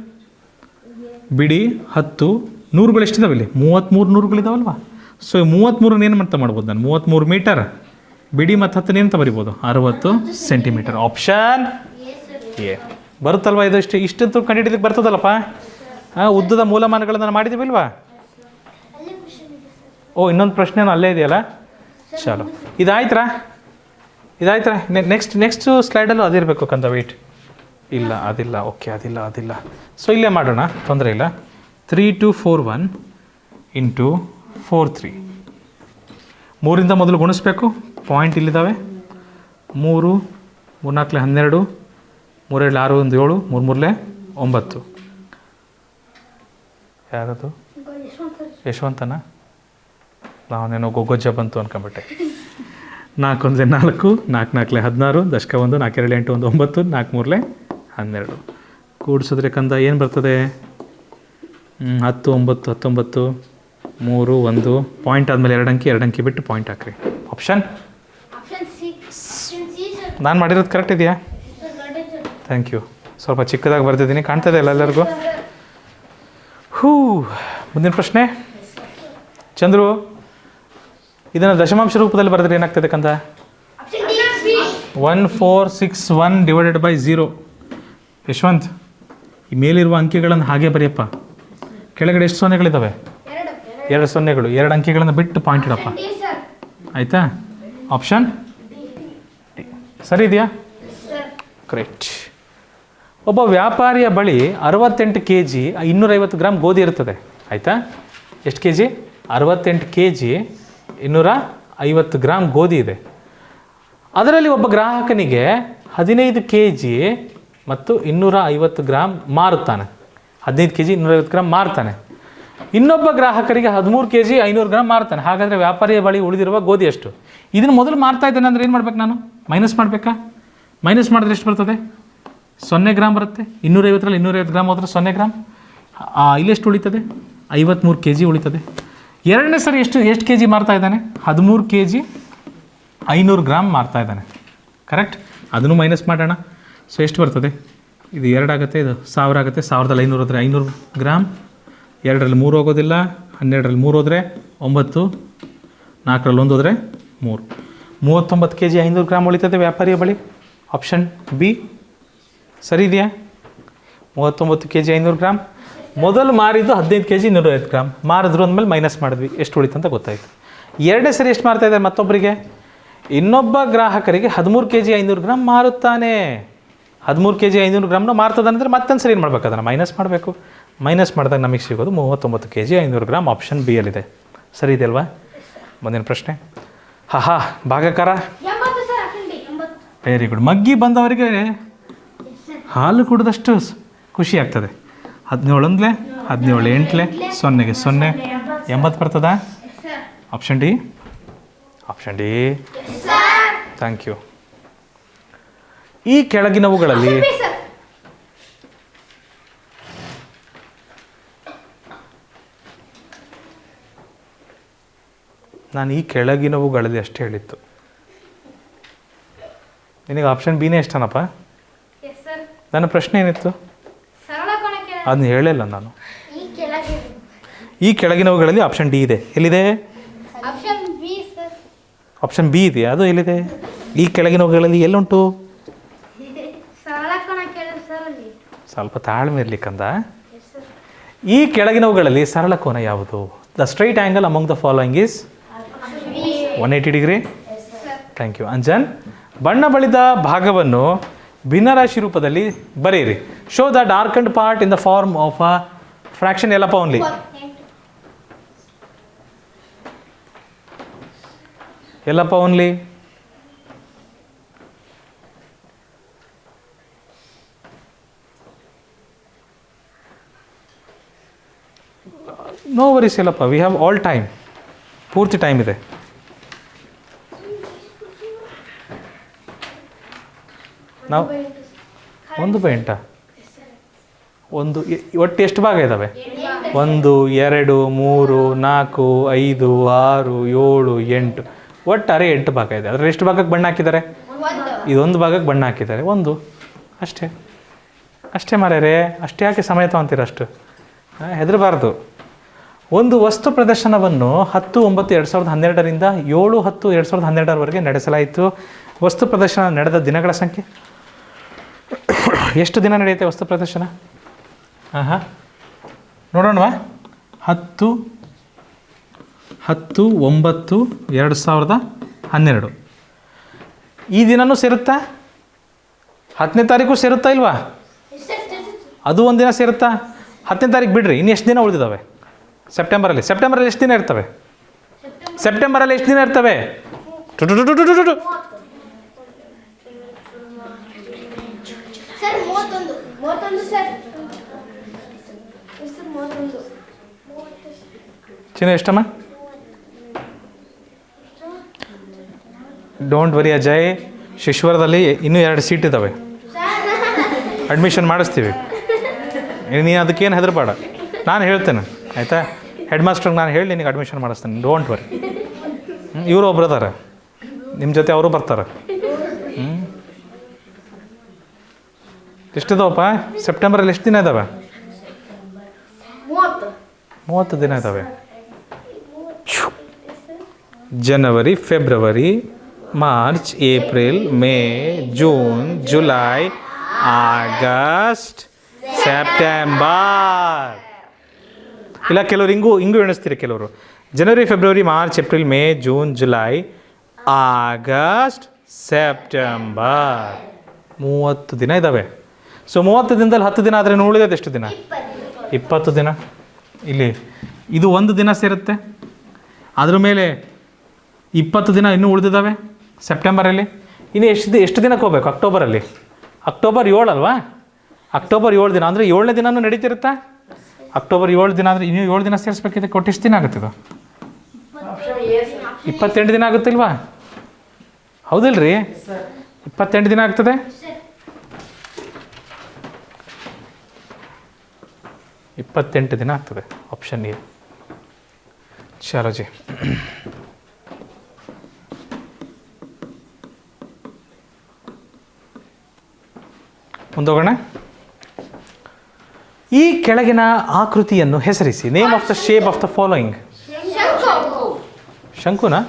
ಬಿಡಿ 10 ನೂರುಗಳು ಎಷ್ಟಿದಾವೆ? ಇಲ್ಲಿ 33 ನೂರುಗಳಿದಾವಲ್ವಾ? ಸೊ 33 ಏನು ಮಾಡ್ಬೋದು ನಾನು? 33 ಮೀಟರ್ ಬಿಡಿ ಮತ್ತು 10 ಏನಂತ ಬರಿಬೋದು? 60 ಸೆಂಟಿಮೀಟರ್. Option A ಬರುತ್ತಲ್ವಾ? ಇದು ಇಷ್ಟಂತೂ ಕಂಡುಹಿಡಿದಕ್ಕೆ ಬರ್ತದಲ್ಲಪ್ಪ. ಉದ್ದದ ಮೂಲಮಾನಗಳನ್ನು ಮಾಡಿದ್ದೀವಿಲ್ವಾ? ಇನ್ನೊಂದು ಪ್ರಶ್ನೆ ಅಲ್ಲೇ ಇದೆಯಲ್ಲ. ಚಲೋ, ಇದಾಯ್ತಾ? ನೆಕ್ಸ್ಟ್ ಸ್ಲೈಡಲ್ಲೂ ಅದಿರಬೇಕು ಕಂದ. ವೆಯ್ಟ್, ಇಲ್ಲ ಅದಿಲ್ಲ, ಓಕೆ ಅದಿಲ್ಲ. ಸೊ ಇಲ್ಲೇ ಮಾಡೋಣ, ತೊಂದರೆ ಇಲ್ಲ. 3241 ಇಂಟು 43. 3ರಿಂದ ಮೊದಲು ಗುಣಿಸ್ಬೇಕು. ಪಾಯಿಂಟ್ ಇಲ್ಲಿದ್ದಾವೆ. 3 3 4 12, 3 2 6 1 7, 3 3 9. ಯಾರದು? ಯಶವಂತನ? ನಾನೇನೋ ಗೊಗ್ಗೊಜ್ಜ ಬಂತು ಅನ್ಕೊಂಬಿಟ್ಟೆ. 4 1 4, 4 4 16, ದಶಕ 1, 4 2 8 1 9, 4 3 12. ಕೂಡಿಸಿದ್ರೆ ಕಂದ ಏನು ಬರ್ತದೆ? 10 9 19, 3 1. ಪಾಯಿಂಟ್ ಆದಮೇಲೆ 2 ಅಂಕಿ ಬಿಟ್ಟು ಪಾಯಿಂಟ್ ಹಾಕ್ರಿ. ಆಪ್ಷನ್ ನಾನು ಮಾಡಿರೋದು ಕರೆಕ್ಟ್ ಇದೆಯಾ? Thank you. ಸ್ವಲ್ಪ ಚಿಕ್ಕದಾಗಿ ಬರ್ತಿದ್ದೀನಿ, ಕಾಣ್ತದೆ ಅಲ್ಲ ಎಲ್ಲರಿಗೂ? ಮುಂದಿನ ಪ್ರಶ್ನೆ. ಚಂದ್ರು, ಇದನ್ನು ದಶಮಾಂಶ ರೂಪದಲ್ಲಿ ಬರೆದ್ರೆ ಏನಾಗ್ತದೆ ಕಂದ? 1461 ಡಿವೈಡೆಡ್ ಬೈ 0. ಯಶವಂತ್, ಈ ಮೇಲಿರುವ ಅಂಕಿಗಳನ್ನು ಹಾಗೆ ಬರೆಯಪ್ಪ. ಕೆಳಗಡೆ ಎಷ್ಟು ಸೊನ್ನೆಗಳಿದ್ದಾವೆ? 2 ಸೊನ್ನೆಗಳು. 2 ಅಂಕಿಗಳನ್ನು ಬಿಟ್ಟು ಪಾಯಿಂಟ್ ಇಡಪ್ಪ. ಆಯಿತಾ? ಆಪ್ಷನ್ ಸರಿ ಇದೆಯಾ? ಗ್ರೇಟ್. ಒಬ್ಬ ವ್ಯಾಪಾರಿಯ ಬಳಿ 68 kg 250 ಗ್ರಾಮ್ ಗೋಧಿ ಇರ್ತದೆ. ಆಯಿತಾ? ಎಷ್ಟು ಕೆ ಜಿ? 68 kg 250 ಗ್ರಾಮ್ ಗೋಧಿ ಇದೆ. ಅದರಲ್ಲಿ ಒಬ್ಬ ಗ್ರಾಹಕನಿಗೆ 15 kg ಮತ್ತು 250 ಗ್ರಾಮ್ ಮಾರುತ್ತಾನೆ. 15 kg 250 ಗ್ರಾಮ್ ಮಾರ್ತಾನೆ. ಇನ್ನೊಬ್ಬ ಗ್ರಾಹಕರಿಗೆ 13 kg 500 ಗ್ರಾಮ್ ಮಾರ್ತಾನೆ. ಹಾಗಾದರೆ ವ್ಯಾಪಾರಿಯ ಬಳಿ ಉಳಿದಿರುವ ಗೋಧಿ ಎಷ್ಟು? ಇದನ್ನು ಮೊದಲು ಮಾರ್ತಾ ಇದ್ದೇನೆ ಅಂದರೆ ಏನು ಮಾಡ್ಬೇಕು ನಾನು? ಮೈನಸ್ ಮಾಡಬೇಕಾ? ಮೈನಸ್ ಮಾಡಿದ್ರೆ ಎಷ್ಟು ಬರ್ತದೆ? 0 ಗ್ರಾಮ್ ಬರುತ್ತೆ. 250ರಲ್ಲಿ 250 ಗ್ರಾಮ್ ಹೋದರೆ 0 ಗ್ರಾಮ್. ಇಲ್ಲೆಷ್ಟು ಉಳಿತದೆ? 53 kg ಉಳಿತದೆ. ಎರಡನೇ ಸರಿ ಎಷ್ಟು ಕೆ ಜಿ ಮಾರ್ತಾ ಇದ್ದಾನೆ? 13 kg 500 ಗ್ರಾಮ್ ಮಾರ್ತಾ ಇದ್ದಾನೆ. ಕರೆಕ್ಟ್? ಅದನ್ನು ಮೈನಸ್ ಮಾಡೋಣ. ಸೊ ಎಷ್ಟು ಬರ್ತದೆ? ಇದು 2 ಆಗುತ್ತೆ, ಇದು 1000 ಆಗುತ್ತೆ. 1500 ಹೋದರೆ 500 ಗ್ರಾಮ್. 2ರಲ್ಲಿ 3 ಹೋಗೋದಿಲ್ಲ. 12ರಲ್ಲಿ 3 ಹೋದರೆ 9, 4ರಲ್ಲಿ 1 ಹೋದರೆ 3. 39 kg 500 ಗ್ರಾಮ್ ಉಳಿತದೆ ವ್ಯಾಪಾರಿಯ ಬಳಿ. ಆಪ್ಷನ್ ಬಿ ಸರಿ ಇದೆಯಾ? 39 kg 500 ಗ್ರಾಮ್. ಮೊದಲು ಮಾರಿದ್ದು 15 kg 250 ಗ್ರಾಮ್. ಮಾರಿದ್ರು ಅಂದಮೇಲೆ ಮೈನಸ್ ಮಾಡಿದ್ವಿ, ಎಷ್ಟು ಉಳಿತು ಅಂತ ಗೊತ್ತಾಯಿತು. ಎರಡನೇ ಸರಿ ಎಷ್ಟು ಮಾರ್ತಾ ಇದ್ದಾರೆ ಮತ್ತೊಬ್ಬರಿಗೆ? ಇನ್ನೊಬ್ಬ ಗ್ರಾಹಕರಿಗೆ 13 kg 500 ಗ್ರಾಮ್ ಮಾರುತ್ತಾನೆ. 13 kg 500 ಗ್ರಾಮ್ನ ಮಾರ್ತದಂದರೆ ಮತ್ತೊಂದು ಸರಿ ಏನು ಮಾಡ್ಬೇಕು? ಅದನ್ನು ಮೈನಸ್ ಮಾಡಬೇಕು. ಮೈನಸ್ ಮಾಡಿದಾಗ ನಮಗೆ ಸಿಗೋದು 39 kg 500 ಗ್ರಾಮ್. ಆಪ್ಷನ್ ಬಿ ಯಲ್ಲಿದೆ. ಸರಿ ಇದೆ ಅಲ್ವಾ? ಮುಂದಿನ ಪ್ರಶ್ನೆ. ಭಾಗಕಾರ. Very good. ಮಗ್ಗಿ ಬಂದವರಿಗೆ ಹಾಲು ಕುಡಿದಷ್ಟು ಖುಷಿ ಆಗ್ತದೆ. 17 17 8 0ಗೆ 0 80 ಬರ್ತದಾ? Option D. Option D. Thank you. ಈ ಕೆಳಗಿನವುಗಳಲ್ಲಿ ನಾನು ಈ ಕೆಳಗಿನವುಗಳಲ್ಲಿ ಅಷ್ಟೇ ಹೇಳಿತ್ತು. ನಿನಗೆ ಆಪ್ಷನ್ ಬಿನೇ ಇಷ್ಟನಪ್ಪ? ನನ್ನ ಪ್ರಶ್ನೆ ಏನಿತ್ತು ಅದನ್ನ ಹೇಳಿಲ್ಲ ನಾನು. ಈ ಕೆಳಗಿನವುಗಳಲ್ಲಿ ಆಪ್ಷನ್ ಡಿ ಇದೆ. ಎಲ್ಲಿದೆ? ಆಪ್ಷನ್ ಬಿ ಇದೆಯಾ? ಅದು ಎಲ್ಲಿದೆ? ಈ ಕೆಳಗಿನವುಗಳಲ್ಲಿ ಎಲ್ಲುಂಟು? ಸ್ವಲ್ಪ ತಾಳ್ಮೆ ಇರ್ಲಿಕ್ಕಂದ. ಈ ಕೆಳಗಿನವುಗಳಲ್ಲಿ ಸರಳ ಕೋನ ಯಾವುದು? The straight angle among the following is 180 degree. Thank you. Anjan, ಬಣ್ಣ ಬಳಿದ ಭಾಗವನ್ನು ಭಿನ್ನರಾಶಿ ರೂಪದಲ್ಲಿ ಬರೆಯಿರಿ. Show the darkened part in the form of a fraction. ಎಲ್ಲಪ್ಪ ಓನ್ಲಿ ಎಲ್ಲಪ್ಪ ಓನ್ಲಿ ನೋ ವರೀಸ್. ಎಲ್ಲಪ್ಪ, ವಿ ಹ್ಯಾವ್ ಆಲ್ ಟೈಮ್. ಪೂರ್ತಿ ಟೈಮ್ ಇದೆ. ನಾವು 1/8 ಒಂದು ಒಟ್ಟು ಎಷ್ಟು ಭಾಗ ಇದ್ದಾವೆ? 1 2 3 4 5 6 7 8 ಒಟ್ಟಾರೆ 8 ಭಾಗ ಇದೆ. ಅದರಲ್ಲಿ ಎಷ್ಟು ಭಾಗಕ್ಕೆ ಬಣ್ಣ ಹಾಕಿದ್ದಾರೆ? ಇದೊಂದು ಭಾಗಕ್ಕೆ ಬಣ್ಣ ಹಾಕಿದ್ದಾರೆ. 1 ಅಷ್ಟೇ. ಅಷ್ಟೇ ಮಾರ್ಯಾರೆ. ಅಷ್ಟೇ ಯಾಕೆ ಸಮಯ ತೊಗೊಂತೀರ? ಅಷ್ಟು ಹೆದರಬಾರ್ದು. ಒಂದು ವಸ್ತು ಪ್ರದರ್ಶನವನ್ನು 10/9/2012ರಿಂದ 7/10/2012 ನಡೆಸಲಾಯಿತು. ವಸ್ತು ಪ್ರದರ್ಶನ ನಡೆದ ದಿನಗಳ ಸಂಖ್ಯೆ ಎಷ್ಟು ದಿನ ನಡೆಯುತ್ತೆ ವಸ್ತು ಪ್ರದರ್ಶನ? ನೋಡೋಣವಾ? 10/10/2012. ಈ ದಿನವೂ ಸೇರುತ್ತಾ? 10ನೇ ತಾರೀಕು ಸೇರುತ್ತಾ ಇಲ್ವಾ? ಅದು ಒಂದು ದಿನ ಸೇರುತ್ತಾ? 10ನೇ ತಾರೀಕು ಬಿಡ್ರಿ, ಇನ್ನು ಎಷ್ಟು ದಿನ ಉಳಿದಿದ್ದಾವೆ ಸೆಪ್ಟೆಂಬರಲ್ಲಿ ಎಷ್ಟು ದಿನ ಇರ್ತವೆ? ಸೆಪ್ಟೆಂಬರಲ್ಲಿ ಎಷ್ಟು ದಿನ ಇರ್ತವೆ? ಟು ಟು ಟು ಟು ಟು ಟು ಟು. Sir 31 sir. ಸರ್ 31. ಚಿನ್ನ ಎಷ್ಟಮ್ಮ? ಡೋಂಟ್ ವರಿ ಅಜಯ್, ಶಿಶ್ವರದಲ್ಲಿ ಇನ್ನೂ 2 ಸೀಟ್ ಇದ್ದಾವೆ, ಅಡ್ಮಿಷನ್ ಮಾಡಿಸ್ತೀವಿ. ನೀನು ಅದಕ್ಕೇನು ಹೆದರಬೇಡ, ನಾನು ಹೇಳ್ತೇನೆ ಆಯಿತಾ? ಹೆಡ್ ಮಾಸ್ಟ್ರಿಗೆ ನಾನು ಹೇಳಿ ನಿನಗೆ ಅಡ್ಮಿಷನ್ ಮಾಡಿಸ್ತೇನೆ, ಡೋಂಟ್ ವರಿ. ಇವರು ಒಬ್ರು ಅದಾರೆ ನಿಮ್ಮ ಜೊತೆ, ಅವರು ಬರ್ತಾರೆ. ಎಷ್ಟಿದಾವಪ್ಪ ಸೆಪ್ಟೆಂಬರಲ್ಲಿ? ಎಷ್ಟು ದಿನ ಇದ್ದಾವೆ? 30 ದಿನ ಇದ್ದಾವೆ. ಜನವರಿ, ಫೆಬ್ರವರಿ, March, April, May, June, July, August, September. ಇಲ್ಲ ಕೆಲವರು ಹಿಂಗೂ ಎಣಿಸ್ತೀರಿ ಕೆಲವರು. ಜನವರಿ, ಫೆಬ್ರವರಿ, March, April, May, June, July, August, September. 30 ದಿನ ಇದ್ದಾವೆ. ಸೊ 30 ದಿನದಲ್ಲಿ 10 ದಿನ ಆದರೆ ಉಳಿಯೋದು ಎಷ್ಟು ದಿನ? 20 ದಿನ. ಇಲ್ಲಿ ಇದು 1 ದಿನ ಸೇರುತ್ತೆ, ಅದ್ರ ಮೇಲೆ 20 ದಿನ ಇನ್ನೂ ಉಳಿದಿದ್ದಾವೆ ಸೆಪ್ಟೆಂಬರಲ್ಲಿ. ಇನ್ನು ಎಷ್ಟು ದಿನಕ್ಕೆ ಹೋಗ್ಬೇಕು? ಅಕ್ಟೋಬರಲ್ಲಿ. ಅಕ್ಟೋಬರ್ 7 ಅಲ್ವಾ? ಅಕ್ಟೋಬರ್ 7 ದಿನ ಅಂದರೆ 7ನೇ ದಿನವೂ ನಡೀತಿರುತ್ತಾ? ಅಕ್ಟೋಬರ್ 7 ದಿನ ಅಂದರೆ ಇನ್ನೂ 7 ದಿನ ಸೇರಿಸ್ಬೇಕಿದೆ. ಕೊಟ್ಟು ಎಷ್ಟು ದಿನ ಆಗುತ್ತಿದ್ದು? 28 ದಿನ ಆಗುತ್ತಿಲ್ವಾ? ಹೌದಿಲ್ರಿ? 28 ದಿನ ಆಗ್ತದೆ. 28 ದಿನ ಆಗ್ತದೆ. Option A. ಚಲೋ ಜಿ. ಮುಂದೋಗೋಣ. ಈ ಕೆಳಗಿನ ಆಕೃತಿಯನ್ನು ಹೆಸರಿಸಿ. Name of the shape of the following. ಶಂಕುನಾ?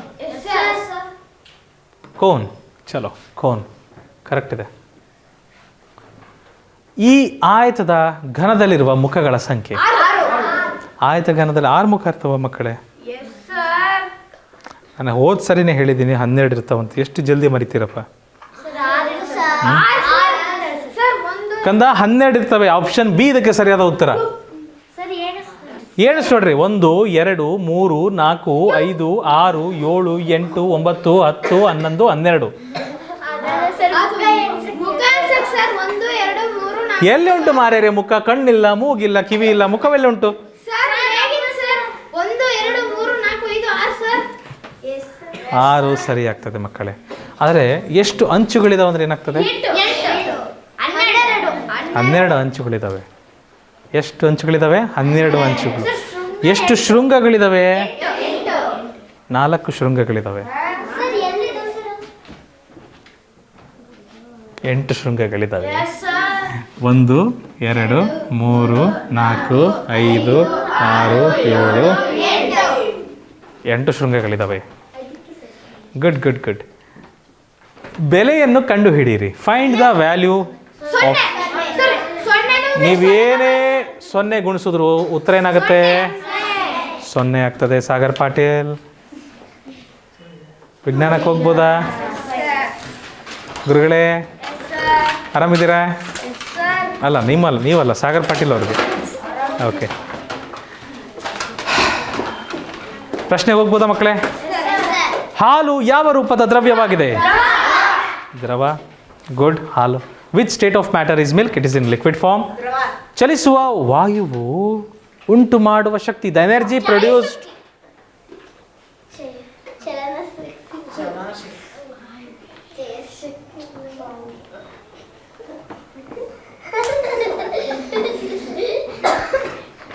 ಕೋನ್. ಚಲೋ, ಕೋನ್ ಕರೆಕ್ಟ್ ಇದೆ. ಈ ಆಯತದ ಘನದಲ್ಲಿರುವ ಮುಖಗಳ ಸಂಖ್ಯೆ. ಆಯತ ಘನದಲ್ಲಿ 6 ಮುಖ ಇರ್ತವ ಮಕ್ಕಳೇ. ನಾನು ಹೋದ ಸರಿನೇ ಹೇಳಿದ್ದೀನಿ 12 ಇರ್ತಾವಂತ. ಎಷ್ಟು ಜಲ್ದಿ ಮರಿತೀರಪ್ಪ ಕಂದ? 12 ಇರ್ತವೆ. ಆಪ್ಷನ್ ಬಿ ಇದಕ್ಕೆ ಸರಿಯಾದ ಉತ್ತರ. ಏಣಿಸ್ ನೋಡ್ರಿ. 1 2 3 4 5 6 7 8 9 10 11 12. ಎಲ್ಲಿ ಉಂಟು ಮಾರ್ಯಾರೆ ಮುಖ? ಕಣ್ಣಿಲ್ಲ, ಮೂಗಿಲ್ಲ, ಕಿವಿ ಇಲ್ಲ, ಮುಖವೆಲ್ಲ ಉಂಟು? 6 ಸರಿ ಆಗ್ತದೆ ಮಕ್ಕಳೇ. ಆದರೆ ಎಷ್ಟು ಅಂಚುಗಳಿದಾವೆ ಅಂದ್ರೆ ಏನಾಗ್ತದೆ? 12 ಅಂಚುಗಳಿದ್ದಾವೆ. ಎಷ್ಟು ಅಂಚುಗಳಿದ್ದಾವೆ? 12 ಅಂಚುಗಳು. ಎಷ್ಟು ಶೃಂಗಗಳಿದ್ದಾವೆ? 4 ಶೃಂಗಗಳಿದ್ದಾವೆ. 8 ಶೃಂಗಗಳಿದ್ದಾವೆ. 1 2 3 4 5 6 7 8 ಶೃಂಗಗಳಿದ್ದಾವೆ. Good good good. ಬೆಲೆಯನ್ನು ಕಂಡುಹಿಡಿಯಿರಿ. Find the value of. ನೀವೇನೇ 0 ಗುಣಿಸಿದ್ರು ಉತ್ತರ ಏನಾಗುತ್ತೆ? 0 ಆಗ್ತದೆ. ಸಾಗರ್ ಪಾಟೀಲ್, ವಿಜ್ಞಾನಕ್ಕೆ ಹೋಗ್ಬೋದಾ? ಗುರುಗಳೇ ಆರಾಮಿದ್ದೀರಾ? ಅಲ್ಲ ನೀವಲ್ಲ, ಸಾಗರ್ ಪಾಟೀಲ್ ಅವ್ರಿಗೆ. ಓಕೆ, ಪ್ರಶ್ನೆ ಹೋಗ್ಬೋದಾ ಮಕ್ಕಳೇ? ಹಾಲು ಯಾವ ರೂಪದ ದ್ರವ್ಯವಾಗಿದೆ? ದ್ರವ. ಗುಡ್. ಹಾಲು. Which state of matter is milk? It is in liquid form. ಚಲಿಸುವ ವಾಯುವು ಉಂಟು ಮಾಡುವ ಶಕ್ತಿ. The energy produced.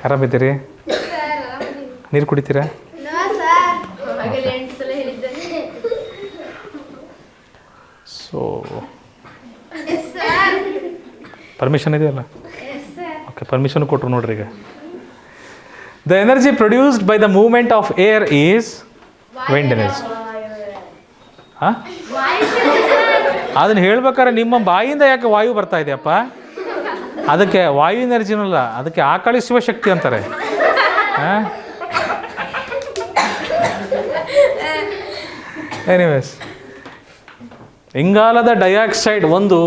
ಆರಾಮಿದ್ದೀರಿ? ನೀರು ಕುಡಿತೀರಾ? ಸೊ ಪರ್ಮಿಷನ್ ಇದೆಯಲ್ಲ? ಓಕೆ, ಪರ್ಮಿಷನ್ ಕೊಟ್ಟರು ನೋಡ್ರಿ. ಈಗ the energy produced by the movement of air is wind energy. ಹಾಂ, ಅದನ್ನು ಹೇಳ್ಬೇಕಾದ್ರೆ ನಿಮ್ಮ ಬಾಯಿಂದ ಯಾಕೆ ವಾಯು ಬರ್ತಾ ಇದೆಯಪ್ಪ? ಅದಕ್ಕೆ ವಾಯು ಎನರ್ಜಿನಲ್ಲ, ಅದಕ್ಕೆ ಆಕಳಿಸುವ ಶಕ್ತಿ ಅಂತಾರೆ. ಹಾಂ, ಎನಿವೇಸ್, ಇಂಗಾಲದ ಡೈಆಕ್ಸೈಡ್ ಒಂದು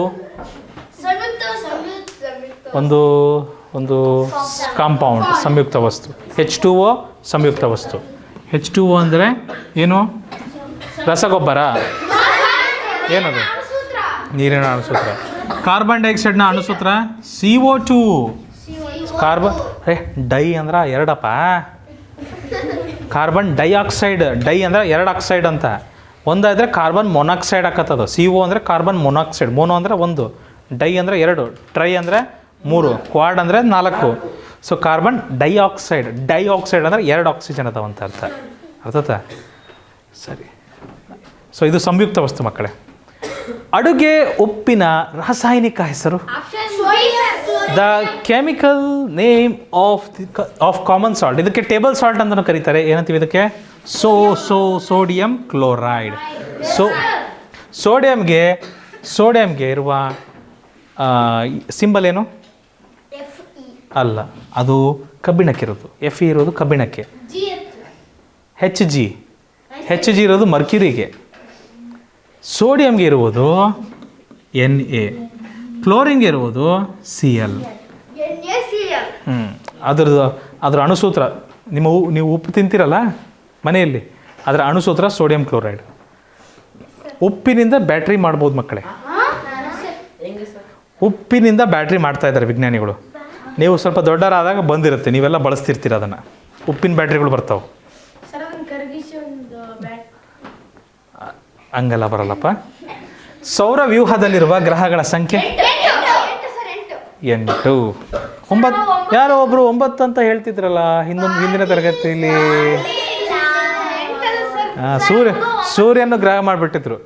ಒಂದು ಕಾಂಪೌಂಡ್ ಸಂಯುಕ್ತ ವಸ್ತು. H2O ಸಂಯುಕ್ತ ವಸ್ತು. H2O ಅಂದರೆ ಏನು? ರಸಗೊಬ್ಬರ. ಏನದು? ನೀರಿನ ಅಣುಸೂತ್ರ. Carbon ಡೈಆಕ್ಸೈಡ್ನ ಅಣುಸೂತ್ರ CO2. ಡೈ ಅಂದ್ರೆ ಎರಡಪ್ಪ. ಕಾರ್ಬನ್ ಡೈಆಕ್ಸೈಡ್, ಡೈ ಅಂದರೆ ಎರಡು ಆಕ್ಸೈಡ್ ಅಂತ. ಒಂದಾದರೆ ಕಾರ್ಬನ್ ಮೊನಾಕ್ಸೈಡ್ ಹಾಕತ್ತದು. CO ಅಂದರೆ ಕಾರ್ಬನ್ ಮೊನಾಕ್ಸೈಡ್. ಮೋನೋ ಅಂದರೆ ಒಂದು, ಡೈ ಅಂದರೆ ಎರಡು, ಟ್ರೈ ಅಂದರೆ ಮೂರು, ಕ್ವಾಡ್ ಅಂದರೆ 4. So carbon dioxide. ಡೈಆಕ್ಸೈಡ್ ಅಂದರೆ ಎರಡು ಆಕ್ಸಿಜನ್ ಅದಾವ ಅಂತ ಅರ್ಥ. ಅರ್ಥತಾ? ಸರಿ. ಸೊ ಇದು ಸಂಯುಕ್ತ ವಸ್ತು ಮಕ್ಕಳೇ. ಅಡುಗೆ ಉಪ್ಪಿನ ರಾಸಾಯನಿಕ ಹೆಸರು? The chemical name of common salt. ಇದಕ್ಕೆ ಟೇಬಲ್ ಸಾಲ್ಟ್ ಅಂತಲೂ ಕರೀತಾರೆ. ಏನಂತೀವಿ ಇದಕ್ಕೆ? Sodium chloride. ಸೋಡಿಯಂಗೆ ಇರುವ ಸಿಂಬಲ್ ಏನು? ಅಲ್ಲ, ಅದು ಕಬ್ಬಿಣಕ್ಕಿರೋದು. Fe ಇರೋದು ಕಬ್ಬಿಣಕ್ಕೆ. Hg ಇರೋದು ಮರ್ಕ್ಯುರಿಗೆ. ಸೋಡಿಯಂಗೆ ಇರುವುದು Na. ಕ್ಲೋರಿನ್ಗೆ ಇರುವುದು Cl. ಅದರ ಅಣುಸೂತ್ರ ನೀವು ಉಪ್ಪು ತಿಂತೀರಲ್ಲ ಮನೆಯಲ್ಲಿ, ಅದರ ಅಣುಸೂತ್ರ ಸೋಡಿಯಂ ಕ್ಲೋರೈಡ್. ಉಪ್ಪಿನಿಂದ ಬ್ಯಾಟ್ರಿ ಮಾಡ್ಬೋದು ಮಕ್ಕಳೇ. ಉಪ್ಪಿನಿಂದ ಬ್ಯಾಟ್ರಿ ಮಾಡ್ತಾ ಇದ್ದಾರೆ ವಿಜ್ಞಾನಿಗಳು. ನೀವು ಸ್ವಲ್ಪ ದೊಡ್ಡರಾದಾಗ ಬಂದಿರುತ್ತೆ, ನೀವೆಲ್ಲ ಬಳಸ್ತಿರ್ತೀರ ಅದನ್ನು. ಉಪ್ಪಿನ ಬ್ಯಾಟ್ರಿಗಳು ಬರ್ತಾವೆ. ಹಂಗೆಲ್ಲ ಬರಲ್ಲಪ್ಪ. ಸೌರ ವ್ಯೂಹದಲ್ಲಿರುವ ಗ್ರಹಗಳ ಸಂಖ್ಯೆ 8. 9. ಯಾರೋ ಒಬ್ರು 9 ಅಂತ ಹೇಳ್ತಿದ್ರಲ್ಲ ಹಿಂದಿನ ತರಗತಿಯಲ್ಲಿ. ಸೂರ್ಯನ ಗ್ರಹ ಮಾಡಿಬಿಟ್ಟಿದ್ರು.